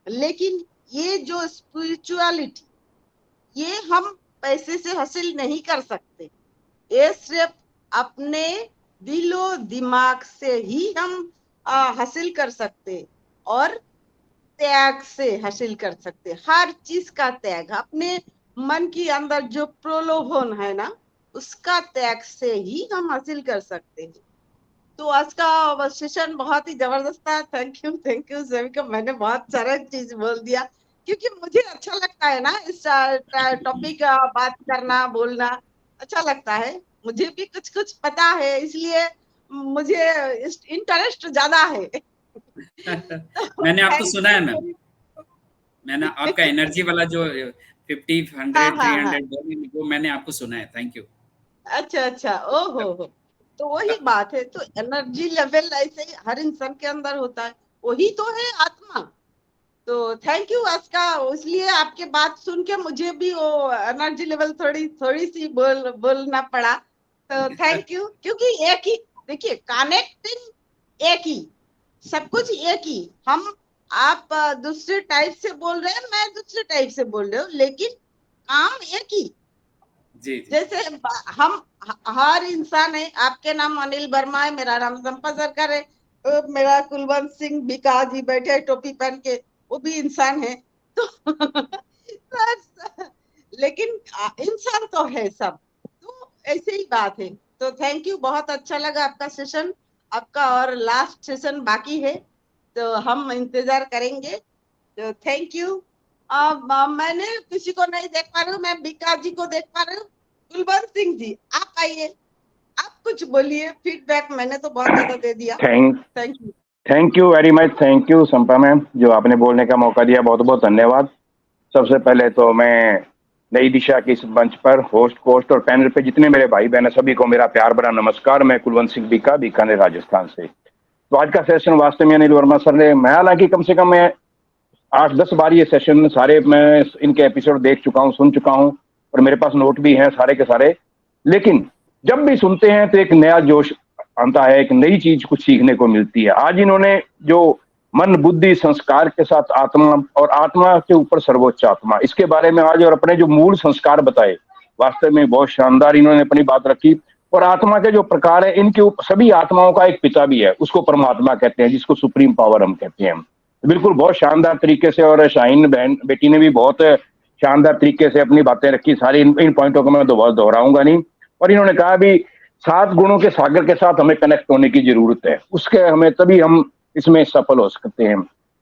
लेकिन ये जो स्पिरिचुअलिटी, ये हम पैसे से हासिल नहीं कर सकते। ये सिर्फ अपने दिलो दिमाग से ही हम हासिल कर सकते, और त्याग से हासिल कर सकते। हर चीज का त्याग, अपने मन के अंदर जो प्रलोभन है ना, उसका त्याग से ही हम हासिल कर सकते हैं। तो आज का सेशन बहुत ही जबरदस्त था। थैंक यू सभी को। मैंने बहुत सारा चीज बोल दिया, क्योंकि मुझे अच्छा लगता है ना इस टॉपिक बात करना, बोलना अच्छा लगता है। मुझे भी कुछ कुछ पता है, इसलिए मुझे इंटरेस्ट ज्यादा है। मैंने आपको थैंक सुना है मैम, यू। मैंने आपका एनर्जी वाला जो 50, हाँ 100, हाँ हाँ, 300 वो मैंने आपको सुना है। Thank you. अच्छा अच्छा, ओहो हो। तो वही बात है, तो एनर्जी लेवल ऐसे ही हर इंसान के अंदर होता है, वही तो है आत्मा। तो थैंक यू आज का, इसलिए आपके बात सुन के मुझे भी वो एनर्जी लेवल थोड़ी थोड़ी सी बोलना पड़ा। तो थैंक यू। क्योंकि एक ही, देखिए कनेक्टिंग एक ही, सब कुछ एक ही। हम, आप दूसरे टाइप से बोल रहे हैं, मैं दूसरे टाइप से बोल रहे हूँ, लेकिन काम एक ही। जी जी। जैसे हम हर इंसान है, आपके नाम अनिल वर्मा है, मेरा नाम संपा सरकार है, मेरा कुलवंत सिंह बिका जी बैठे टोपी पहन के, वो भी इंसान है। तो लेकिन इंसान तो है सब, तो ऐसे ही बात है। तो थैंक यू, बहुत अच्छा लगा आपका सेशन, आपका और लास्ट सेशन बाकी है, तो हम इंतजार करेंगे। तो थैंक यू। मैंने किसी को नहीं देख पा रही हूँ, मैं विकास जी को देख पा रही हूँ। कुलवंत सिंह जी आप आइए, आप कुछ बोलिए, फीडबैक मैंने तो बहुत ज्यादा दे दिया। Thank you. Thank you very much, thank you Sampa ma'am, जो आपने बोलने का मौका दिया, बहुत बहुत धन्यवाद। सबसे पहले तो मैं नई दिशा की इस मंच पर होस्ट और पैनल पे जितने मेरे भाई बहन हैं, सभी को मेरा प्यार भरा नमस्कार। मैं कुलवंत सिंह बीका, बीकानेर राजस्थान से। तो आज का सेशन वास्तव में अनिल वर्मा सर ने, मैं हालांकि कम से कम मैं 8-10 बार ये सेशन सारे मैं इनके एपिसोड देख चुका हूँ, सुन चुका हूँ, और मेरे पास नोट भी हैं सारे के सारे। लेकिन जब भी सुनते हैं तो एक नया जोश आता है, एक नई चीज कुछ सीखने को मिलती है। आज इन्होंने जो मन बुद्धि संस्कार के साथ आत्मा, और आत्मा के ऊपर सर्वोच्च आत्मा, इसके बारे में आज और अपने जो मूल संस्कार बताए, वास्तव में बहुत शानदार इन्होंने अपनी बात रखी। और आत्मा के जो प्रकार है, इनके ऊपर सभी आत्माओं का एक पिता भी है, उसको परमात्मा कहते हैं, जिसको सुप्रीम पावर हम कहते हैं। बिल्कुल बहुत शानदार तरीके से, और शाहीन बहन बेटी ने भी बहुत शानदार तरीके से अपनी बातें रखी। सारी इन पॉइंटों को मैं दोहराऊंगा नहीं। और इन्होंने कहा भी 7 गुणों के सागर के साथ हमें कनेक्ट होने की जरूरत है, उसके हमें तभी हम इसमें सफल हो सकते हैं।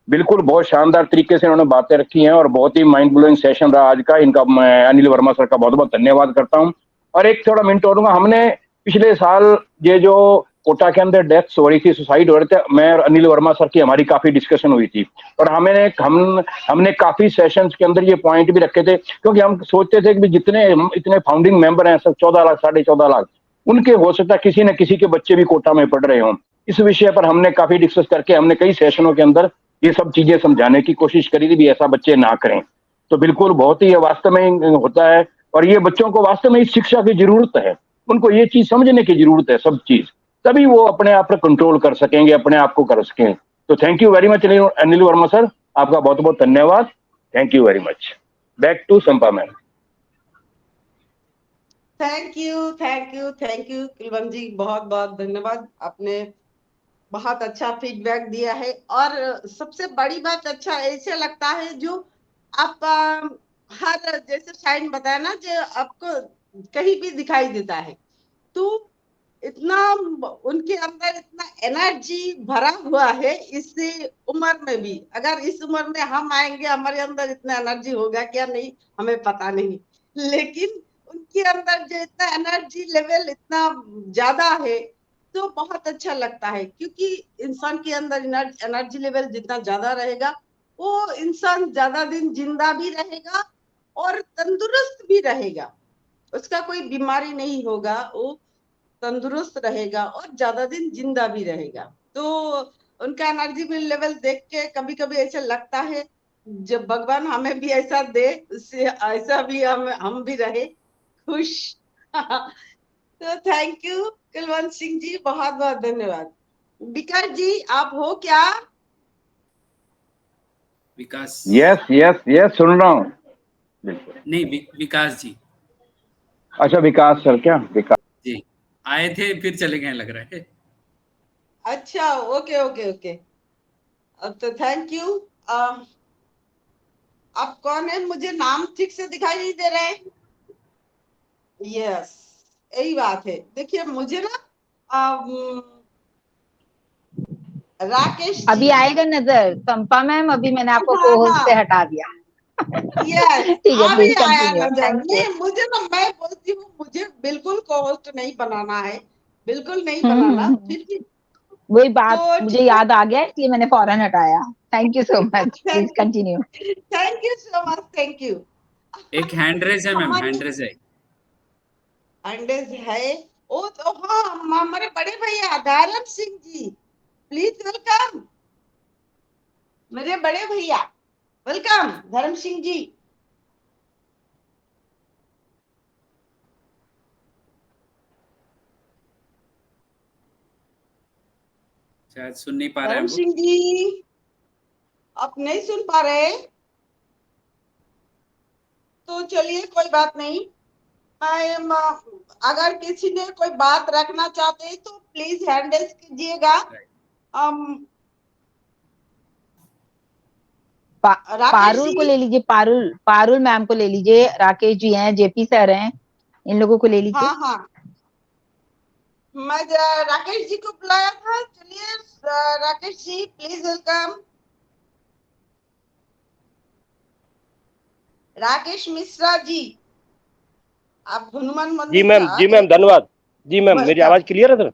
बिल्कुल बहुत शानदार तरीके से इन्होंने बातें रखी हैं, और बहुत ही माइंड ब्लोइंग सेशन रहा आज का। इनका मैं अनिल वर्मा सर का बहुत बहुत धन्यवाद करता हूँ। और एक थोड़ा मिनट और दूंगा, हमने पिछले साल ये जो कोटा के अंदर डेथ्स हो रही थी, सुसाइड हो रहे थे, मैं और अनिल वर्मा सर की हमारी काफी डिस्कशन हुई थी, और हमने काफी सेशंस के अंदर ये पॉइंट भी रखे थे, क्योंकि हम सोचते थे कि जितने इतने फाउंडिंग मेंबर हैं, सब 14 लाख 14.5 लाख, उनके हो सकता है किसी न किसी के बच्चे भी कोटा में पढ़ रहे हों। इस विषय पर हमने काफी डिस्कस करके हमने कई सेशनों के अंदर ये सब चीजें समझाने की कोशिश करी थी भी ऐसा बच्चे ना करें। तो बिल्कुल बहुत ही वास्तव में होता है, और ये बच्चों को वास्तव में इस शिक्षा की जरूरत है, उनको ये चीज समझने की जरूरत है, सब चीज, तभी वो अपने आप पर कंट्रोल कर सकेंगे, अपने आप को कर सकें। तो thank you very much Anil Verma sir, आपका बहुत बहुत धन्यवाद। Thank you very much. Back to Sampa ma'am. Thank you Kulwant ji, बहुत बहुत धन्यवाद। आपने बहुत अच्छा फीडबैक दिया है, और सबसे बड़ी बात अच्छा ऐसे लगता है जो आप हर, जैसे शाइन बताया ना, जो आपको कहीं भी दिखाई देता है, तो इतना उनके अंदर इतना एनर्जी भरा हुआ है। इस उम्र में भी, अगर इस उम्र में हम आएंगे, हमारे अंदर इतना एनर्जी होगा क्या नहीं हमें पता नहीं, लेकिन उनके अंदर जो इतना एनर्जी लेवल इतना ज्यादा है, तो बहुत अच्छा लगता है। क्योंकि इंसान के अंदर एनर्जी लेवल जितना ज्यादा रहेगा, वो इंसान ज्यादा दिन जिंदा भी रहेगा और तंदुरुस्त भी रहेगा, उसका कोई बीमारी नहीं होगा, वो तंदुरुस्त रहेगा और ज्यादा दिन जिंदा भी रहेगा। तो उनका एनर्जी लेवल देख के कभी कभी ऐसा लगता है, जब भगवान हमें भी ऐसा दे, उससे ऐसा भी हम भी रहे खुश। तो थैंक यू कुलवंत सिंह जी, बहुत बहुत धन्यवाद। विकास जी आप हो क्या? विकास? यस यस यस, सुन रहा हूँ बिल्कुल। नहीं, विकास जी। अच्छा विकास सर, क्या विकास जी आए थे फिर चले गए लग रहा है। अच्छा, ओके ओके ओके। तो थैंक यू। आप कौन है? मुझे नाम ठीक से दिखाई नहीं दे रहे हैं। यस, यही बात है। देखिए मुझे ना राकेश जी, अभी आएगा नजर संपा मैम, अभी मैंने आपको हाँ को होस्ट हाँ, से हटा दिया। यस, ठीक है, अभी प्लीज आया कंटिन्यू। नजर। Thank you. नहीं, मुझे ना, मैं बोलती हूँ मुझे बिल्कुल को होस्ट नहीं बनाना है, बिल्कुल नहीं बनाना, फिर भी वही बात तो मुझे ठीक है। याद आ गया, इसलिए मैंने फौरन हटाया। Thank you so much, please continue. Thank you so much, thank you. एक हैंड रेज है मैम, हमारे हैंड रेज है। अंडेज है, ओ तो हाँ, हमारे बड़े भैया धर्म सिंह जी, प्लीज वेलकम। मेरे बड़े भैया वेलकम, धर्म सिंह जी। शायद सुन नहीं पा रहे हैं धर्म वो। सिंह जी आप नहीं सुन पा रहे, तो चलिए कोई बात नहीं। अगर किसी ने कोई बात रखना चाहते हैं तो प्लीज हैंड रेज कीजिएगा। राकेश पारुल जी को ले लीजिए, पारुल मैम को ले लीजिए, राकेश जी हैं, जेपी सर हैं, इन लोगों को ले लीजिए। हाँ हाँ, मैं राकेश जी को बुलाया था। चलिए राकेश जी प्लीज वेलकम। राकेश मिश्रा जी, आप हनुमान जी मंदिर मैम, आ जी मैम, जाइए। धन्यवाद। जी मैम, मेरी वेलकम। आवाज क्लियर है सर?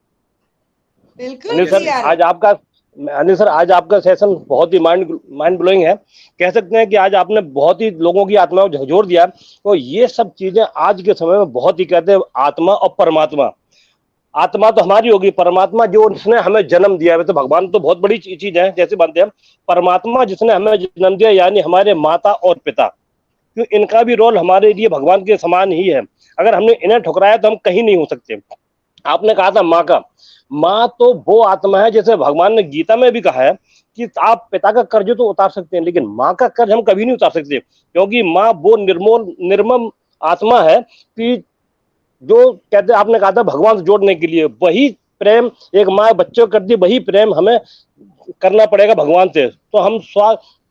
बिल्कुल अनिल सर, क्लियर है। आज आपका अनिल सर, आज आपका सेशन बहुत ही माइंड ब्लोइंग है। कह सकते हैं कि आज आपने बहुत ही लोगों की आत्माओं को झकझोर दिया। तो ये सब चीजें आज के समय में बहुत ही, कहते हैं, आत्मा और परमात्मा। आत्मा तो हमारी होगी, परमात्मा जो उसने हमें जन्म दिया है, तो भगवान तो बहुत बड़ी चीज है, जैसे मानते हैं। परमात्मा जिसने हमें जन्म दिया, यानी हमारे माता और पिता, क्यों इनका भी रोल हमारे लिए भगवान के समान ही है। अगर हमने इन्हें ठुकराया तो हम कहीं नहीं हो सकते। आपने कहा था माँ का, माँ तो वो आत्मा है, जैसे भगवान ने गीता में भी कहा है कि आप पिता का कर्ज तो उतार सकते हैं, लेकिन माँ का कर्ज हम कभी नहीं उतार सकते, क्योंकि माँ वो निर्मम आत्मा है कि जो, कहते, आपने कहा था भगवान से जोड़ने के लिए वही प्रेम एक माँ बच्चों को करती, वही प्रेम हमें करना पड़ेगा भगवान से। तो हम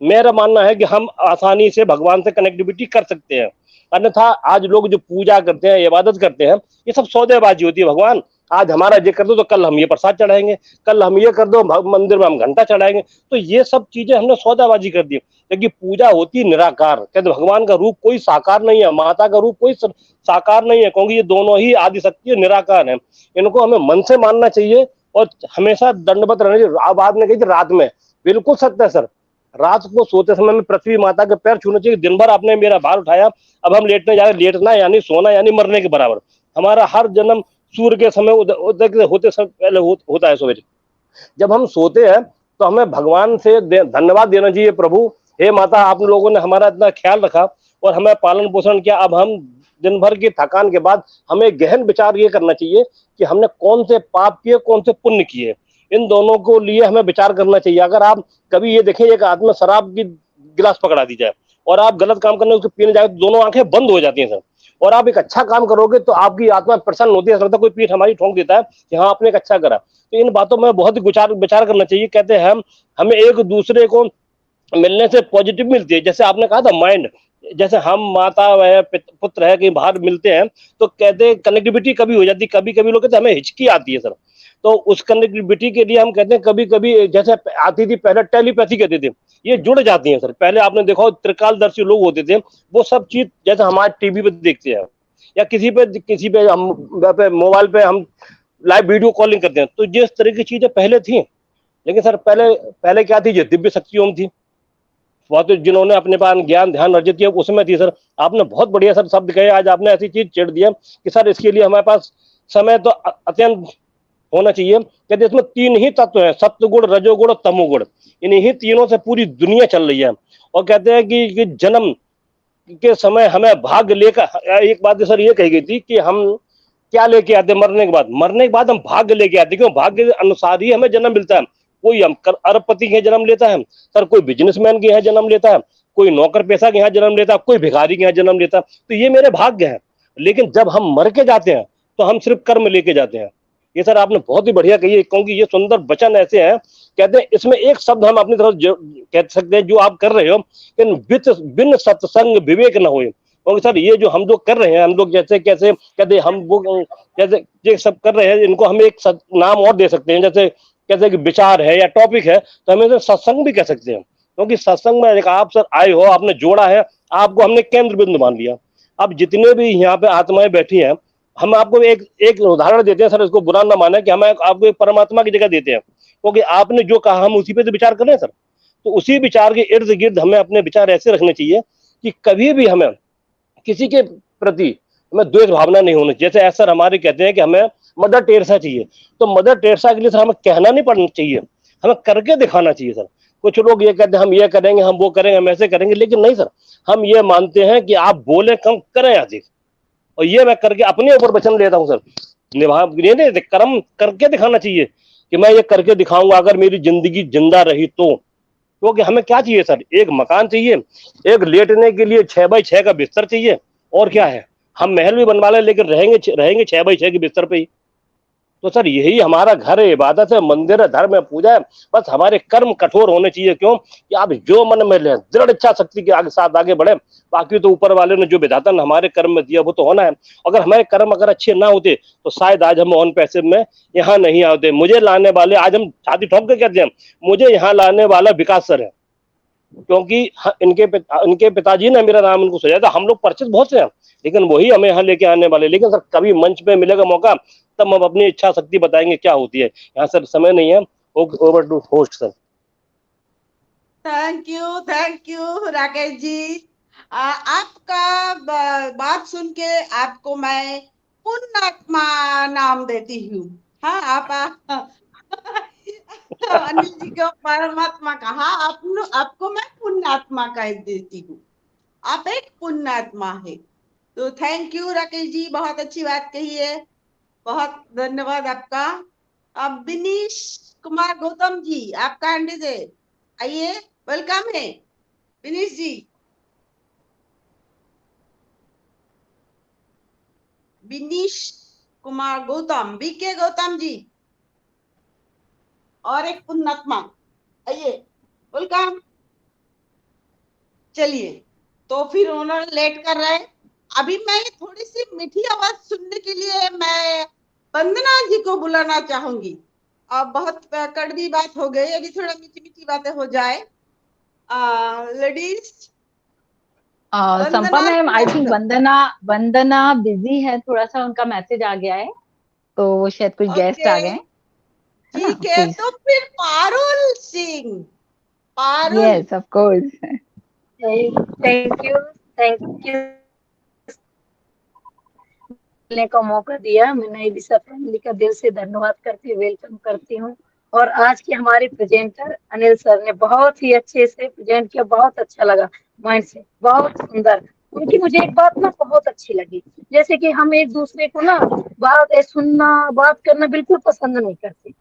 मेरा मानना है कि हम आसानी से भगवान से कनेक्टिविटी कर सकते हैं। अन्यथा आज लोग जो पूजा करते हैं, इबादत करते हैं, ये सब सौदेबाजी होती है। भगवान आज हमारा ये कर दो तो कल हम ये प्रसाद चढ़ाएंगे, कल हम ये कर दो मंदिर में हम घंटा चढ़ाएंगे। तो ये सब चीजें हमने सौदेबाजी कर दी। क्योंकि पूजा होती है निराकार, कहते भगवान का रूप कोई साकार नहीं है, माता का रूप कोई साकार नहीं है, क्योंकि ये दोनों ही आदि शक्ति निराकार है। इनको हमें मन से मानना चाहिए और हमेशा दंडवत रहना चाहिए। अब आपने कही रात में, बिल्कुल सत्य है सर। रात को सोते समय में पृथ्वी माता के पैर छूने चाहिए। दिन भर आपने मेरा भार उठाया, अब हम लेटने जा रहे। लेटना यानी सोना यानी मरने के बराबर। हमारा हर जन्म सूर्य के समय उदय के होते समय पहले होता है सवेरे। जब हम सोते हैं तो हमें भगवान से धन्यवाद देना चाहिए, प्रभु हे माता, आप लोगों ने हमारा इतना ख्याल रखा और हमें पालन पोषण किया। अब हम दिन भर की थकान के बाद हमें गहन विचार ये करना चाहिए कि हमने कौन से पाप किए, कौन से पुण्य किए। इन दोनों को लिए हमें विचार करना चाहिए। अगर आप कभी ये देखें, एक आदमी शराब की गिलास पकड़ा दी जाए और आप गलत काम करने उसको पीने जाए, तो दोनों आंखें बंद हो जाती हैं सर। और आप एक अच्छा काम करोगे तो आपकी आत्मा प्रसन्न होती है, ऐसा लगता है कोई पीठ हमारी ठोंक देता है कि हाँ आपने एक अच्छा करा। तो इन बातों में बहुत ही विचार करना चाहिए। कहते हैं हमें एक दूसरे को मिलने से पॉजिटिव मिलती है। जैसे आपने कहा था माइंड, जैसे हम माता व पुत्र है कहीं बाहर मिलते हैं तो कहते हैं कनेक्टिविटी कभी हो जाती, कभी कभी लोग कहते हैं हमें हिचकी आती है सर। तो उस कनेक्टिविटी के लिए हम कहते हैं कभी कभी, जैसे आती थी पहले टेलीपैथी कहते थे, ये जुड़ जाती है सर। पहले आपने देखा त्रिकालदर्शी लोग होते थे, वो सब चीज जैसे हमारे टीवी पे देखते हैं या किसी पे हम मोबाइल पे हम लाइव वीडियो कॉलिंग करते हैं, तो जिस तरह की चीजें पहले थी। लेकिन सर पहले पहले क्या थी, जो दिव्य शक्तियों थी, वह तो जिन्होंने अपने पास ज्ञान ध्यान अर्जित किया उसमें थी सर। आपने बहुत बढ़िया सर शब्द कहे, आज आपने ऐसी चीज छेड़ दिया कि सर इसके लिए हमारे पास समय तो अत्यंत होना चाहिए। कहते इसमें तीन ही तत्व हैं, सत्वगुण, रजोगुण और तमोगुण। इन्हीं तीनों से पूरी दुनिया चल रही है। और कहते हैं कि जन्म के समय हमें भाग्य लेकर, एक बात सर ये कही गई थी कि हम क्या लेके आते मरने के बाद, मरने के बाद हम भाग्य लेके आते, क्यों भाग्य के अनुसार ही हमें जन्म मिलता है। कोई हम अरबपति के यहाँ जन्म लेता है सर, कोई बिजनेसमैन के यहाँ जन्म लेता है, कोई नौकर पेशा के यहाँ जन्म लेता है, कोई भिखारी के यहाँ जन्म लेता है। तो ये मेरे भाग्य है। लेकिन जब हम मर के जाते हैं तो हम सिर्फ कर्म लेके जाते हैं। ये सर आपने बहुत ही बढ़िया कही है, क्योंकि ये सुंदर वचन ऐसे हैं। कहते हैं इसमें एक शब्द हम अपनी तरफ कह सकते हैं जो आप कर रहे हो, बिन सत्संग विवेक न होए। क्योंकि सर ये जो हम लोग कर रहे हैं, हम लोग जैसे कैसे कहते हम वो जैसे ये सब कर रहे हैं, इनको हम एक नाम और दे सकते हैं। जैसे कहते हैं कि विचार है या टॉपिक है, तो हम इसे सत्संग भी कह सकते हैं। क्योंकि सत्संग में एक आप सर आए हो, आपने जोड़ा है, आपको हमने केंद्र बिंदु मान लिया। अब जितने भी यहाँ पे आत्माएं बैठी हैं, हम आपको एक उदाहरण देते हैं सर, इसको बुरा ना माने कि हम आपको एक परमात्मा की जगह देते हैं, क्योंकि आपने जो कहा हम उसी पे तो विचार कर रहे हैं सर। तो उसी विचार के इर्द गिर्द हमें अपने विचार ऐसे रखने चाहिए कि कभी भी हमें किसी के प्रति हमें द्वेष भावना नहीं होनी। जैसे ऐसा हमारे कहते हैं कि हमें मदर टेरेसा चाहिए, तो मदर टेरेसा के लिए सर हमें कहना नहीं पड़ना चाहिए, हमें करके दिखाना चाहिए सर। कुछ लोग ये कहते हैं हम ये करेंगे, हम वो करेंगे, हम ऐसे करेंगे, लेकिन नहीं सर, हम ये मानते हैं कि आप बोले कम करें अधिक। और ये मैं करके अपने ऊपर वचन लेता हूँ सर, कर्म करके दिखाना चाहिए कि मैं ये करके दिखाऊंगा अगर मेरी जिंदगी जिंदा रही तो। क्योंकि हमें क्या चाहिए सर, एक मकान चाहिए, एक लेटने के लिए 6x6 का बिस्तर चाहिए, और क्या है, हम महल भी बनवा लें लेकिन रहेंगे 6x6 के बिस्तर पे ही। तो सर यही हमारा घर है, इबादत है, मंदिर है, धर्म है, पूजा है। बस हमारे कर्म कठोर होने चाहिए। क्यों कि आप जो मन में ले, दृढ़ इच्छा शक्ति के आगे साथ आगे बढ़े। बाकी तो ऊपर वाले ने जो विधाता ने हमारे कर्म में दिया वो तो होना है। अगर हमारे कर्म अगर अच्छे ना होते तो शायद आज हम ऑन पैसे में यहाँ नहीं आते। मुझे लाने वाले, आज हम छाती ठोक के कहते हैं, मुझे यहाँ लाने वाला विकास सर है। क्योंकि इनके पिताजी ने मेरा नाम इनको सजाया था। हम लोग परिचित बहुत से हैं, लेकिन वही हमें यहाँ लेके आने वाले। लेकिन सर कभी मंच पे मिलेगा मौका तब हम अपनी इच्छा शक्ति बताएंगे क्या होती है। यहाँ सर समय नहीं है। Over to host sir. Thank you Rakesh ji. आपका बात सुन के आपको मैं पुण्यात्मा नाम देती हूँ। हाँ, आप अनिल जी को परमात्मा कहा, आपको मैं पुण्यात्मा कह देती हूँ। आप एक पुण्यात्मा है। तो थैंक यू राकेश जी, बहुत अच्छी बात कही है, बहुत धन्यवाद आपका। अब विनीश कुमार गौतम जी, आपका हैंड से आइए, वेलकम है विनीश जी। विनीश कुमार गौतम, बीके गौतम जी, और एक पुण्यात्मा, आइए, वेलकम। चलिए, तो फिर उन्होंने लेट कर रहे हैं। अभी मैं थोड़ी सी मीठी आवाज सुनने के लिए मैं वंदना जी को बुलाना चाहूंगी। अब बहुत कड़वी बात हो गई, अभी थोड़ा मीठी मीठी बातें हो जाए। Ladies, Sampa ma'am, I think Vandana busy है, थोड़ा सा उनका मैसेज आ गया है, तो वो शायद कुछ गेस्ट आ गए हैं, है ना? ठीक है, प्लीज। तो फिर Parul Singh, Parul. Yes, of course. Thank you मिलने का मौका दिया। मैं नई दिशा फैमिली का दिल से धन्यवाद करती वेलकम करती हूँ। और आज के हमारे प्रेजेंटर अनिल सर ने बहुत ही अच्छे से प्रेजेंट किया, बहुत अच्छा लगा, माइंड से बहुत सुंदर। उनकी मुझे एक बात ना बहुत अच्छी लगी, जैसे कि हम एक दूसरे को ना सुनना, बात करना बिल्कुल पसंद नहीं करते।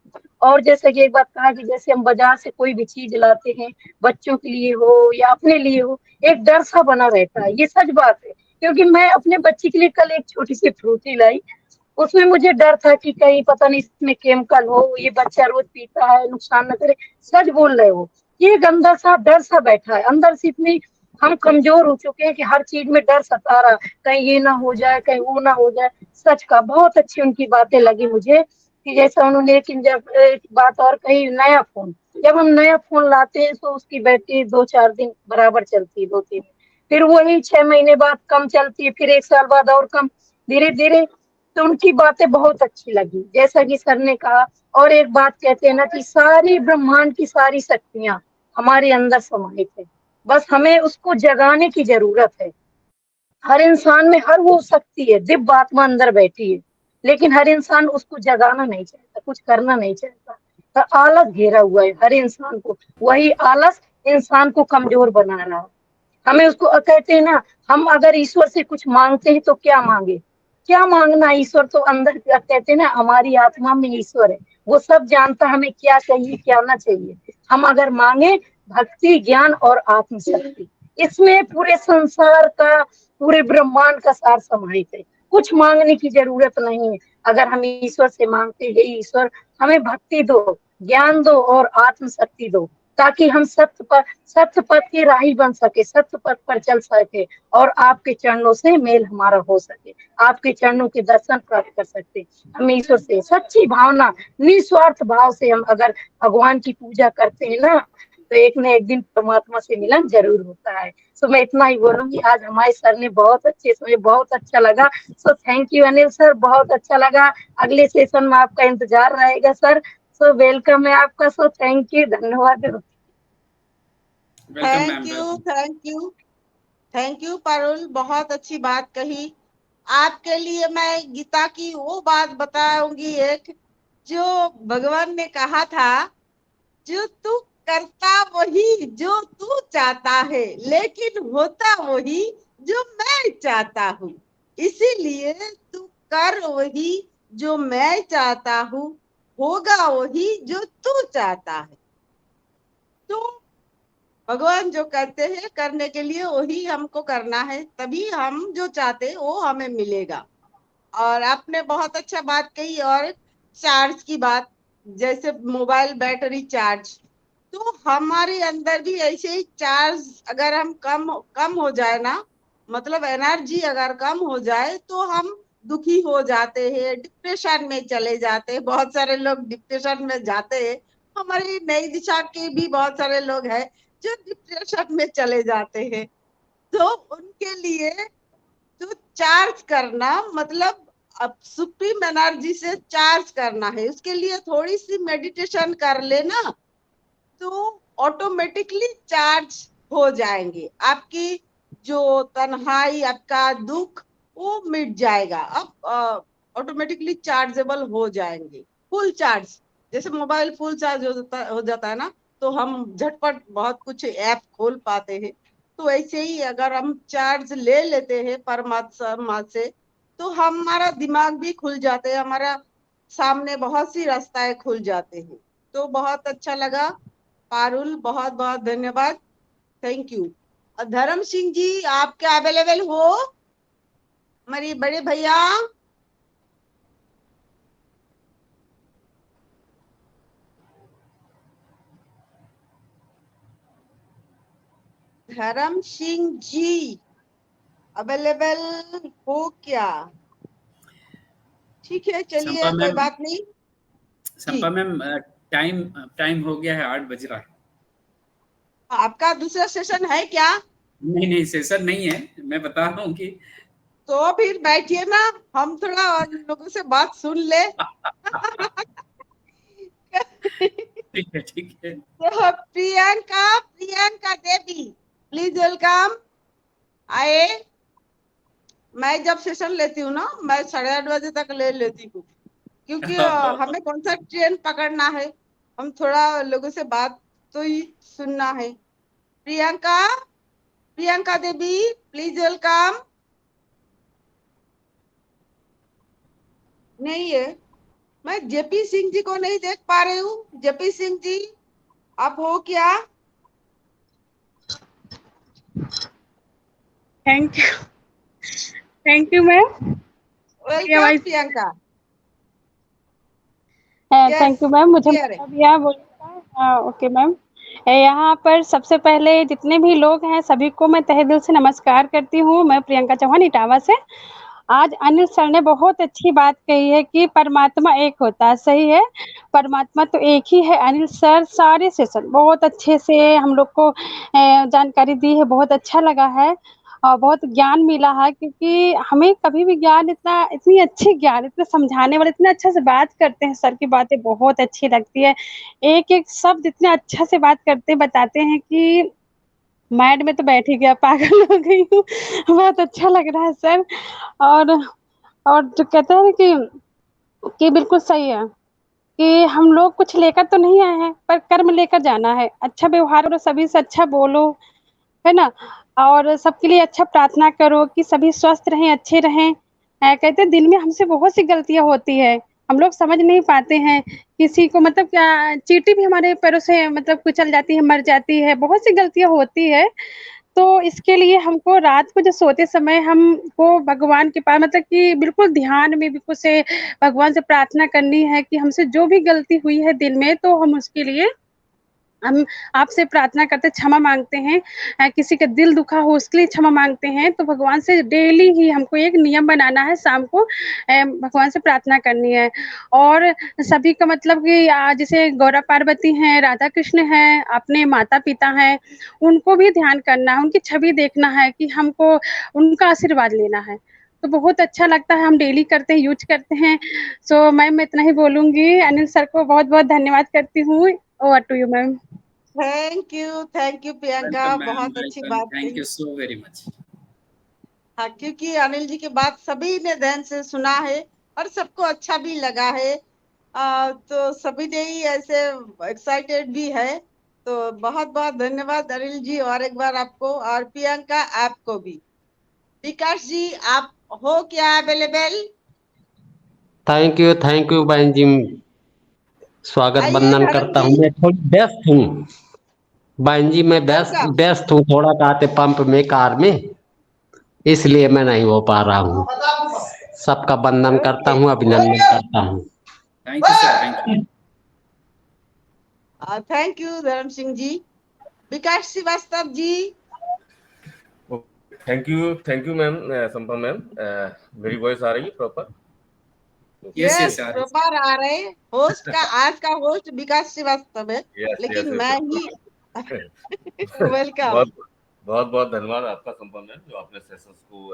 और जैसे कि एक बात कहा कि जैसे हम बाजार से कोई भी चीज लाते हैं, बच्चों के लिए हो या अपने लिए हो, एक डर सा बना रहता है। ये सच बात है, क्योंकि मैं अपने बच्चे के लिए कल एक छोटी सी फ्रूटी लाई, उसमें मुझे डर था कि कहीं पता नहीं इसमें केमिकल हो, ये बच्चा रोज पीता है, नुकसान न करे। सच बोल रहे हो, ये एक अंदर सा डर सा बैठा है अंदर से। इतनी हम कमजोर हो चुके हैं कि हर चीज में डर सता रहा, कहीं ये ना हो जाए, कहीं वो ना हो जाए। सच का बहुत अच्छी उनकी बातें लगी मुझे, कि जैसा उन्होंने लेकिन जब एक बात और कही, नया फोन, जब हम नया फोन लाते हैं तो उसकी बैटरी 2-4 दिन बराबर चलती है, 2-3, फिर वही 6 महीने बाद कम चलती है, फिर 1 साल बाद और कम, धीरे धीरे। तो उनकी बातें बहुत अच्छी लगी, जैसा कि सर ने कहा। और एक बात कहते हैं ना कि सारी ब्रह्मांड की सारी शक्तियां हमारे अंदर समाहित है, बस हमें उसको जगाने की जरूरत है। हर इंसान में हर वो शक्ति है, दिव्य आत्मा अंदर बैठी है, लेकिन हर इंसान उसको जगाना नहीं चाहता, कुछ करना नहीं चाहता। तो आलस घेरा हुआ है हर इंसान को, वही आलस इंसान को कमजोर बना रहा है। हमें उसको कहते हैं ना, हम अगर ईश्वर से कुछ मांगते हैं तो क्या मांगे, क्या मांगना, ईश्वर तो अंदर, कहते हैं ना हमारी आत्मा में ईश्वर है, वो सब जानता हमें क्या चाहिए क्या ना चाहिए। हम अगर मांगे भक्ति, ज्ञान और आत्मशक्ति, इसमें पूरे संसार का, पूरे ब्रह्मांड का सार समाहित है। कुछ मांगने की जरूरत नहीं है। अगर हम ईश्वर से मांगते हैं, ईश्वर हमें भक्ति दो, ज्ञान दो और आत्मशक्ति दो, ताकि हम सत्य पथ के राही बन सके, सत्य पथ पर चल सके और आपके चरणों से मेल हमारा हो सके, आपके चरणों के दर्शन प्राप्त कर सकते। हम ईश्वर से सच्ची भावना, निस्वार्थ भाव से हम अगर भगवान की पूजा करते हैं ना, तो एक न एक दिन परमात्मा से मिलन जरूर होता है। सो मैं इतना ही बोलूंगी। आज हमारे सर ने बहुत अच्छे से, बहुत अच्छा लगा। सो थैंक यू अनिल सर, बहुत अच्छा लगा। अगले सेशन में आपका इंतजार रहेगा सर। सो वेलकम है आपका। सो थैंक यू, धन्यवाद। थैंक यू पारुल, बहुत अच्छी बात कही। आपके लिए मैं गीता की वो बात बताऊंगी एक, जो भगवान ने कहा था, जो तू करता वही जो तू चाहता है, लेकिन होता वही जो मैं चाहता हूँ। इसीलिए तू कर वही जो मैं चाहता हूँ, होगा वही जो तू चाहता है। तो भगवान जो कहते हैं करने के लिए वही हमको करना है, तभी हम जो चाहते हैं वो हमें मिलेगा। और आपने बहुत अच्छा बात कही। और चार्ज की बात, जैसे मोबाइल बैटरी चार्ज, तो हमारे अंदर भी ऐसे ही चार्ज अगर हम कम हो जाए ना, मतलब एनर्जी अगर कम हो जाए तो हम दुखी हो जाते हैं, डिप्रेशन में चले जाते हैं। बहुत सारे लोग डिप्रेशन में जाते हैं। हमारी नई दिशा के भी बहुत सारे लोग हैं जो डिप्रेशन में चले जाते हैं। तो उनके लिए तो चार्ज करना मतलब अब सुप्रीम एनर्जी से चार्ज करना है, उसके लिए थोड़ी सी मेडिटेशन कर लेना तो ऑटोमेटिकली चार्ज हो जाएंगे। आपकी जो तन्हाई, आपका दुख वो मिट जाएगा। अब ऑटोमेटिकली चार्जेबल हो जाएंगे, फुल चार्ज। जैसे मोबाइल फुल चार्ज हो जाता है ना, तो हम झटपट बहुत कुछ ऐप खोल पाते हैं। तो ऐसे ही अगर हम चार्ज ले लेते हैं परमात्मा से, तो हमारा दिमाग भी खुल जाते हैं, हमारा सामने बहुत सी रास्ताएं खुल जाते हैं। तो बहुत अच्छा लगा पारुल, बहुत बहुत धन्यवाद, थैंक यू। धर्म सिंह जी, आप क्या अवेलेबल हो? हमारे बड़े भैया। धर्म सिंह जी अवेलेबल हो क्या? ठीक है, चलिए संपा कोई मैम, बात नहीं। संपा मैम, टाइम टाइम हो गया है, 8 बज रहा है। आपका दूसरा सेशन है क्या? नहीं नहीं, सेशन नहीं है, मैं बता रहा हूँ कि तो फिर बैठिए ना, हम थोड़ा और लोगों से बात सुन ले। ठीक है ठीक है। तो प्रियंका, प्रियंका देवी, प्लीज वेलकम। आए, मैं जब सेशन लेती हूँ ना, मैं 8:30 बजे तक ले लेती हूँ, क्योंकि हमें कौन सा ट्रेन पकड़ना है, हम थोड़ा लोगों से बात तो ही सुनना है। प्रियंका, प्रियंका देवी, प्लीज वेलकम। नहीं है, मैं जेपी सिंह जी को नहीं देख पा रही हूँ। जेपी सिंह जी, आप हो क्या? Thank you, thank you ma'am. Welcome Priyanka. Thank yes, you ma'am, मुझे क्लियर है। मौका दिया बोलने का। Okay ma'am. यहाँ पर सबसे पहले जितने भी लोग हैं सभी को मैं तहे दिल से नमस्कार करती हूँ। मैं प्रियंका चौहान इटावा से। आज अनिल सर ने बहुत अच्छी बात कही है कि परमात्मा एक होता है। सही है, परमात्मा तो एक ही है। अनिल सर सारे सेशन बहुत अच्छे से हम लोग को जानकारी दी है, बहुत अच्छा लगा है और बहुत ज्ञान मिला है, क्योंकि हमें कभी भी ज्ञान इतनी अच्छी ज्ञान, इतने समझाने वाले, इतने अच्छे से बात करते हैं। सर की बातें बहुत अच्छी लगती है, एक एक शब्द इतने अच्छा से बात करते बताते हैं कि माइंड में तो बैठ ही गया, पागल हो गई हूँ। बहुत अच्छा लग रहा है सर। और और जो कहते हैं कि बिल्कुल सही है कि हम लोग कुछ लेकर तो नहीं आए हैं, पर कर्म लेकर जाना है। अच्छा व्यवहार करो, सभी से अच्छा बोलो, है ना। और सबके लिए अच्छा प्रार्थना करो कि सभी स्वस्थ रहें, अच्छे रहें। कहते हैं दिन में हमसे बहुत सी गलतियां होती है, हम लोग समझ नहीं पाते हैं। किसी को मतलब क्या, चींटी भी हमारे पैरों से मतलब कुचल जाती है, मर जाती है, बहुत सी गलतियां होती है। तो इसके लिए हमको रात को जो सोते समय हमको भगवान के पास मतलब कि बिल्कुल ध्यान में बिल्कुल से भगवान से प्रार्थना करनी है कि हमसे जो भी गलती हुई है दिन में, तो हम उसके लिए हम आपसे प्रार्थना करते, क्षमा मांगते हैं। किसी का दिल दुखा हो उसके लिए क्षमा मांगते हैं। तो भगवान से डेली ही हमको एक नियम बनाना है, शाम को भगवान से प्रार्थना करनी है। और सभी का मतलब कि जैसे गौरा पार्वती हैं, राधा कृष्ण हैं, अपने माता पिता हैं, उनको भी ध्यान करना है, उनकी छवि देखना है कि हमको उनका आशीर्वाद लेना है। तो बहुत अच्छा लगता है, हम डेली करते हैं, यूज करते हैं। सो मैम मैं इतना ही बोलूंगी। अनिल सर को बहुत बहुत धन्यवाद करती हूँ। Over to you ma'am. Thank you Priyanka, welcome ma'am, बहुत अच्छी वेलकम, बात थैंक कही। You so very much. हाँ, क्योंकि अनिल जी की बात सभी ने ध्यान से सुना है और सबको अच्छा भी लगा है। तो सभी ने ही ऐसे एक्साइटेड भी है। तो बहुत बहुत धन्यवाद अनिल जी, और एक बार आपको और प्रियंका आपको भी। विकास जी, आप हो क्या अवेलेबल? थैंक यू बहन जी। स्वागत आइए बंदन धर्म करता जी, हूँ। मैं थोड़ी व्यस्त हूँ बहन जी, मैं वेलकम। व्यस्त हूँ थोड़ा कहते पंप में, कार में, इसलिए मैं नहीं हो पा रहा हूँ। सबका बंदन करता ओके, हूँ, अभिनंदन करता हूँ। Thank you sir, thank you. Thank you Dharam Singh ji. Vikas Srivastava ji. Thank you ma'am, Sampa ma'am. मेरी वॉइस आ रही है प्रॉपर? यस, प्रॉपर आ रहे। होस्ट का आज का होस्ट विकास श्रीवास्तव है, लेकिन मैं ही वेलकम। बहुत बहुत धन्यवाद आपका संपा मैम, जो आपने सेशंस को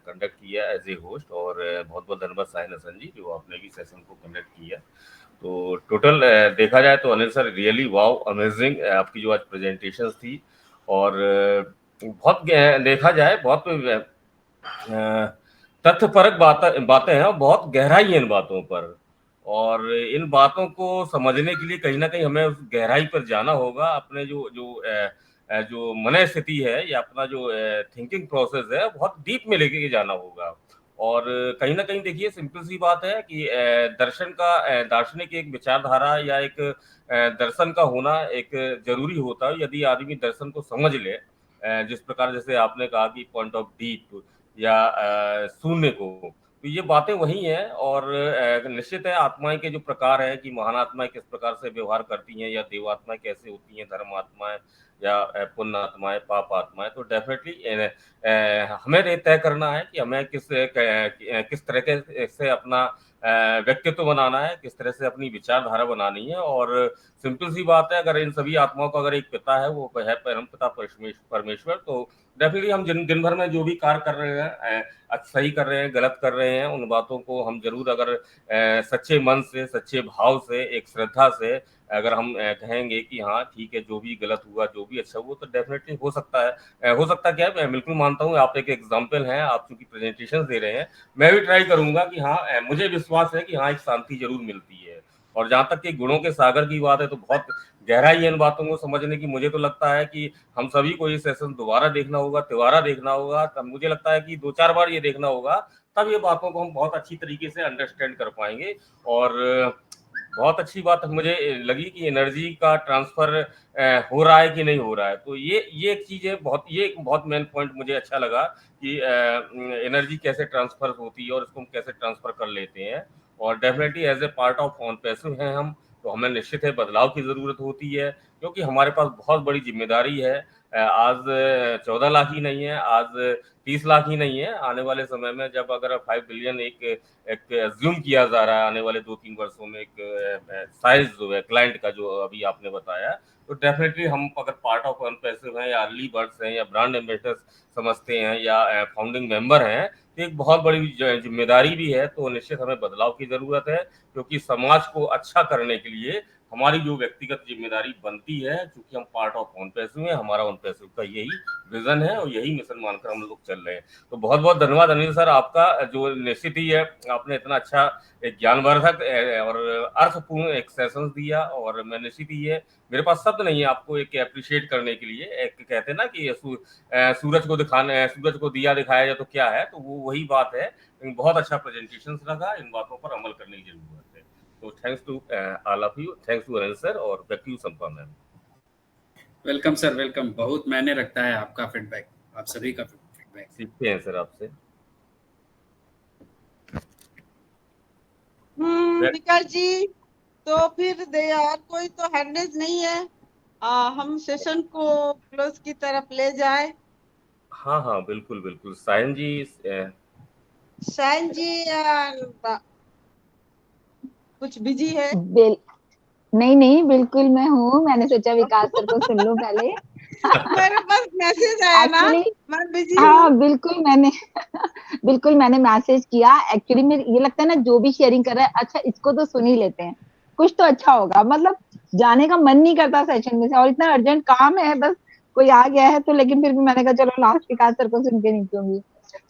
कंडक्ट किया एज ए होस्ट, और बहुत बहुत धन्यवाद साहिन हसन जी, जो आपने भी सेशन को कंडक्ट किया। तो टोटल देखा जाए तो Anil sir really wow amazing आपकी जो आज प्रेजेंटेशंस थी, और बहुत देखा जाए बहुत तथ्यपरक बातें हैं, और बहुत गहराई है इन बातों पर, और इन बातों को समझने के लिए कहीं ना कहीं हमें उस गहराई पर जाना होगा। अपने जो मन स्थिति है या अपना जो थिंकिंग प्रोसेस है बहुत डीप में लेके जाना होगा। और कहीं ना कहीं देखिए सिंपल सी बात है कि दार्शनिक एक विचारधारा या एक दर्शन का होना एक जरूरी होता है। यदि आदमी दर्शन को समझ ले, जिस प्रकार जैसे आपने कहा कि पॉइंट ऑफ डीप या शून्य को, तो ये बातें वही हैं। और निश्चित है आत्माएं के जो प्रकार है कि महान आत्माएं किस प्रकार से व्यवहार करती हैं, या देवात्माएं कैसे होती हैं, धर्म आत्माएं या पुण्य आत्माएं, पाप आत्माएं, तो डेफिनेटली हमें ये तय करना है कि हमें किस तरह से अपना व्यक्तित्व बनाना है, किस तरह से अपनी विचारधारा बनानी है। और सिंपल सी बात है, अगर इन सभी आत्माओं का अगर एक पिता है, वो है परम पिता परमेश्वर, तो डेफिनेटली हम दिन भर में जो भी कार्य कर रहे हैं, सही कर रहे हैं, गलत कर रहे हैं, उन बातों को हम जरूर अगर सच्चे मन से, सच्चे भाव से, एक श्रद्धा से अगर हम कहेंगे कि हाँ ठीक है, जो भी गलत हुआ, जो भी अच्छा हुआ, तो डेफिनेटली हो सकता क्या है, मैं बिल्कुल मानता हूँ आप एक एग्जाम्पल हैं, आप चूंकि प्रेजेंटेशन दे रहे हैं, मैं भी ट्राई करूंगा कि हाँ मुझे विश्वास है कि हाँ एक शांति जरूर मिलती है। और जहां तक कि गुणों के सागर की बात है, तो बहुत गहराई है इन बातों को समझने की। मुझे तो लगता है कि हम सभी को ये सेशन दोबारा देखना होगा, तिवारा देखना होगा, तब मुझे लगता है कि 2-4 बार ये देखना होगा, तब ये बातों को हम बहुत अच्छी तरीके से अंडरस्टैंड कर पाएंगे। और बहुत अच्छी बात मुझे लगी कि एनर्जी का ट्रांसफर हो रहा है कि नहीं हो रहा है, तो ये एक चीज है, ये एक बहुत मेन पॉइंट मुझे अच्छा लगा कि एनर्जी कैसे ट्रांसफर होती है और इसको हम कैसे ट्रांसफर कर लेते हैं। और definitely as a part of on passive हैं हम, तो हमें निश्चित है बदलाव की जरूरत होती है, क्योंकि हमारे पास बहुत बड़ी जिम्मेदारी है। आज 14 लाख ही नहीं है, आज 30 लाख ही नहीं है, आने वाले समय में जब अगर 5 बिलियन एक एज्यूम किया जा रहा है आने वाले 2-3 वर्षों में, एक साइज जो है क्लाइंट का जो अभी आपने बताया, तो डेफिनेटली हम अगर पार्ट ऑफ अनपैसिव हैं या अर्ली बर्ड्स हैं या ब्रांड एम्बेसडर्स समझते हैं या फाउंडिंग मेंबर हैं, तो एक बहुत बड़ी जिम्मेदारी भी है। तो निश्चित हमें बदलाव की जरूरत है, क्योंकि समाज को अच्छा करने के लिए हमारी जो व्यक्तिगत जिम्मेदारी बनती है, क्योंकि हम पार्ट ऑफ ऑन पैसिव है, हमारा ऑन पैसिव का यही विजन है और यही मिशन मानकर हम लोग चल रहे हैं। तो बहुत बहुत धन्यवाद अनिल सर, आपका जो निश्चित ही है, आपने इतना अच्छा एक ज्ञानवर्धक और अर्थपूर्ण एक सेशन दिया, और मैं निश्चित ही है, मेरे पास शब्द नहीं है आपको एक अप्रिशिएट करने के लिए। एक कहते हैं ना कि सूरज को दिया दिखाया जाए तो क्या है, तो वो वही बात है। बहुत अच्छा प्रेजेंटेशन लगा, इन बातों पर अमल करने की जरूरत है। तो thanks to all of you, thanks to Anil sir, और back to you Sampa ma'am. Welcome sir, welcome. बहुत मायने रखता है आपका फीडबैक, आप सभी का फीडबैक सीखते हैं सर आपसे। विकास जी, तो फिर और कोई तो हैंडरेज नहीं है, हम सेशन को क्लोज की तरफ ले जाए। हाँ बिल्कुल बिल्कुल। सायन जी कुछ बिजी है? नहीं बिल्कुल मैं हूँ, मैंने सोचा विकास सर को सुन लूं पहले। मेरे पास मैसेज आया ना, मैं बिजी हूँ। हाँ बिल्कुल मैंने मैसेज किया। एक्चुअली में ये लगता है ना, जो भी शेयरिंग कर रहा है, अच्छा इसको तो सुन ही लेते हैं, कुछ तो अच्छा होगा। मतलब जाने का मन नहीं करता सेशन में से, और इतना अर्जेंट काम है, बस कोई आ गया है तो, लेकिन फिर भी मैंने कहा चलो लास्ट विकास सर को सुन के निकलूंगी।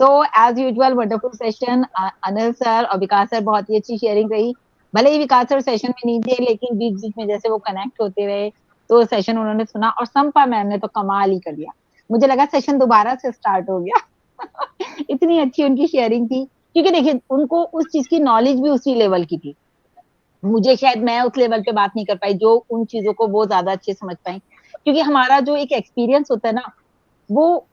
तो as usual wonderful session, Anil sir और विकास सर, बहुत ही अच्छी शेयरिंग रही। भले ही विकास सर सेशन में नहीं थे, लेकिन बीच बीच में जैसे वो कनेक्ट होते रहे तो सेशन उन्होंने सुना। और संपा मैम ने तो कमाल ही कर दिया, मुझे लगा सेशन दोबारा से स्टार्ट हो गया। इतनी अच्छी उनकी शेयरिंग थी, क्योंकि देखिए उनको उस चीज की नॉलेज भी उसी लेवल की थी। मुझे शायद मैं उस लेवल पे बात नहीं कर पाई जो उन चीजों को वो ज्यादा अच्छे समझ पाई, क्योंकि हमारा जो एक एक्सपीरियंस होता है ना, वो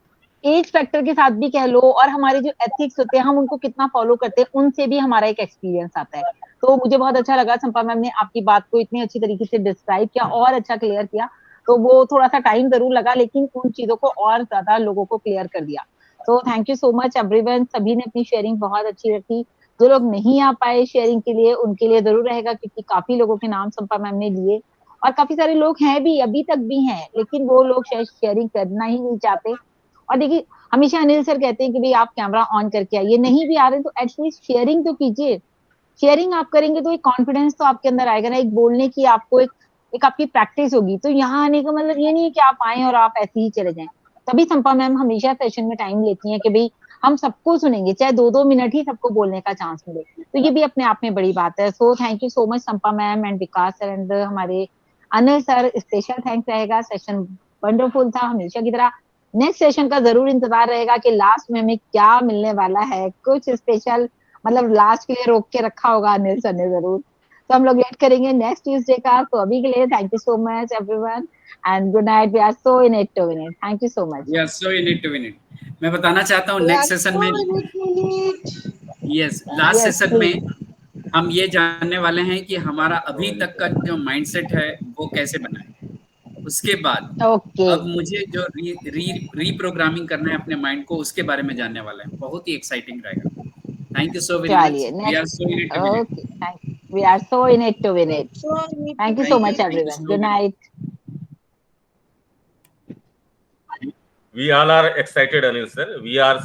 एज फैक्टर के साथ भी कह लो, और हमारे जो एथिक्स होते हैं हम उनको कितना फॉलो करते हैं, उनसे भी हमारा एक एक्सपीरियंस आता है। तो मुझे बहुत अच्छा लगा संपा मैम ने आपकी बात को इतनी अच्छी तरीके से डिस्क्राइब किया और अच्छा क्लियर किया। तो वो थोड़ा सा टाइम जरूर लगा, लेकिन उन चीजों को और ज्यादा लोगों को क्लियर कर दिया। तो thank you so much everyone, सभी ने अपनी शेयरिंग बहुत अच्छी रखी। जो लोग नहीं आ पाए शेयरिंग के लिए, उनके लिए जरूर रहेगा, क्योंकि काफी लोगों के नाम संपा मैम ने लिए और काफी सारे लोग हैं भी, अभी तक भी हैं, लेकिन वो लोग शायद शेयरिंग करना ही नहीं चाहते। और देखिए, हमेशा अनिल सर कहते हैं कि भाई आप कैमरा ऑन करके आइए, नहीं भी आ रहे तो एटलीस्ट शेयरिंग तो कीजिए। शेयरिंग आप करेंगे तो एक कॉन्फिडेंस तो आपके अंदर आएगा ना, एक बोलने की आपको एक आपकी प्रैक्टिस होगी। तो यहाँ आने का मतलब ये नहीं है कि आप आए और आप ऐसे ही चले जाएं। तभी संपा मैम हमेशा सेशन में टाइम लेती हैं कि भाई हम सबको सुनेंगे, चाहे 2-2 मिनट ही सबको बोलने का चांस मिले। तो ये भी अपने आप में बड़ी बात है। So thank you so much Sampa ma'am and Vikas sir and हमारे अनिल सर, स्पेशल थैंक्स रहेगा। सेशन वंडरफुल था हमेशा की तरह। नेक्स्ट सेशन का जरूर इंतजार रहेगा कि लास्ट में हमें क्या मिलने वाला है, कुछ स्पेशल मतलब लास्ट के लिए रोक के रखा होगा अनिल सर ने जरूर। तो हम लोग वेट करेंगे नेक्स्ट ट्यूसडे का। तो अभी के लिए thank you so much everyone and good night. We are so in it to win it. Thank you so much. We are so in it to win it. मैं बताना चाहता हूँ नेक्स्ट सेशन में, यस लास्ट सेशन में हम ये जानने वाले हैं कि हमारा अभी तक का जो माइंडसेट है वो कैसे बना है। उसके बाद अब मुझे जो रीप्रोग्रामिंग करना है अपने माइंड को, उसके बारे में जानने वाला है। बहुत ही एक्साइटिंग रहेगा। Thank you so very much. We are so in it to win it. We are so in it to win it. Thank you so much everyone. Good night. We all are excited, Anil sir. We are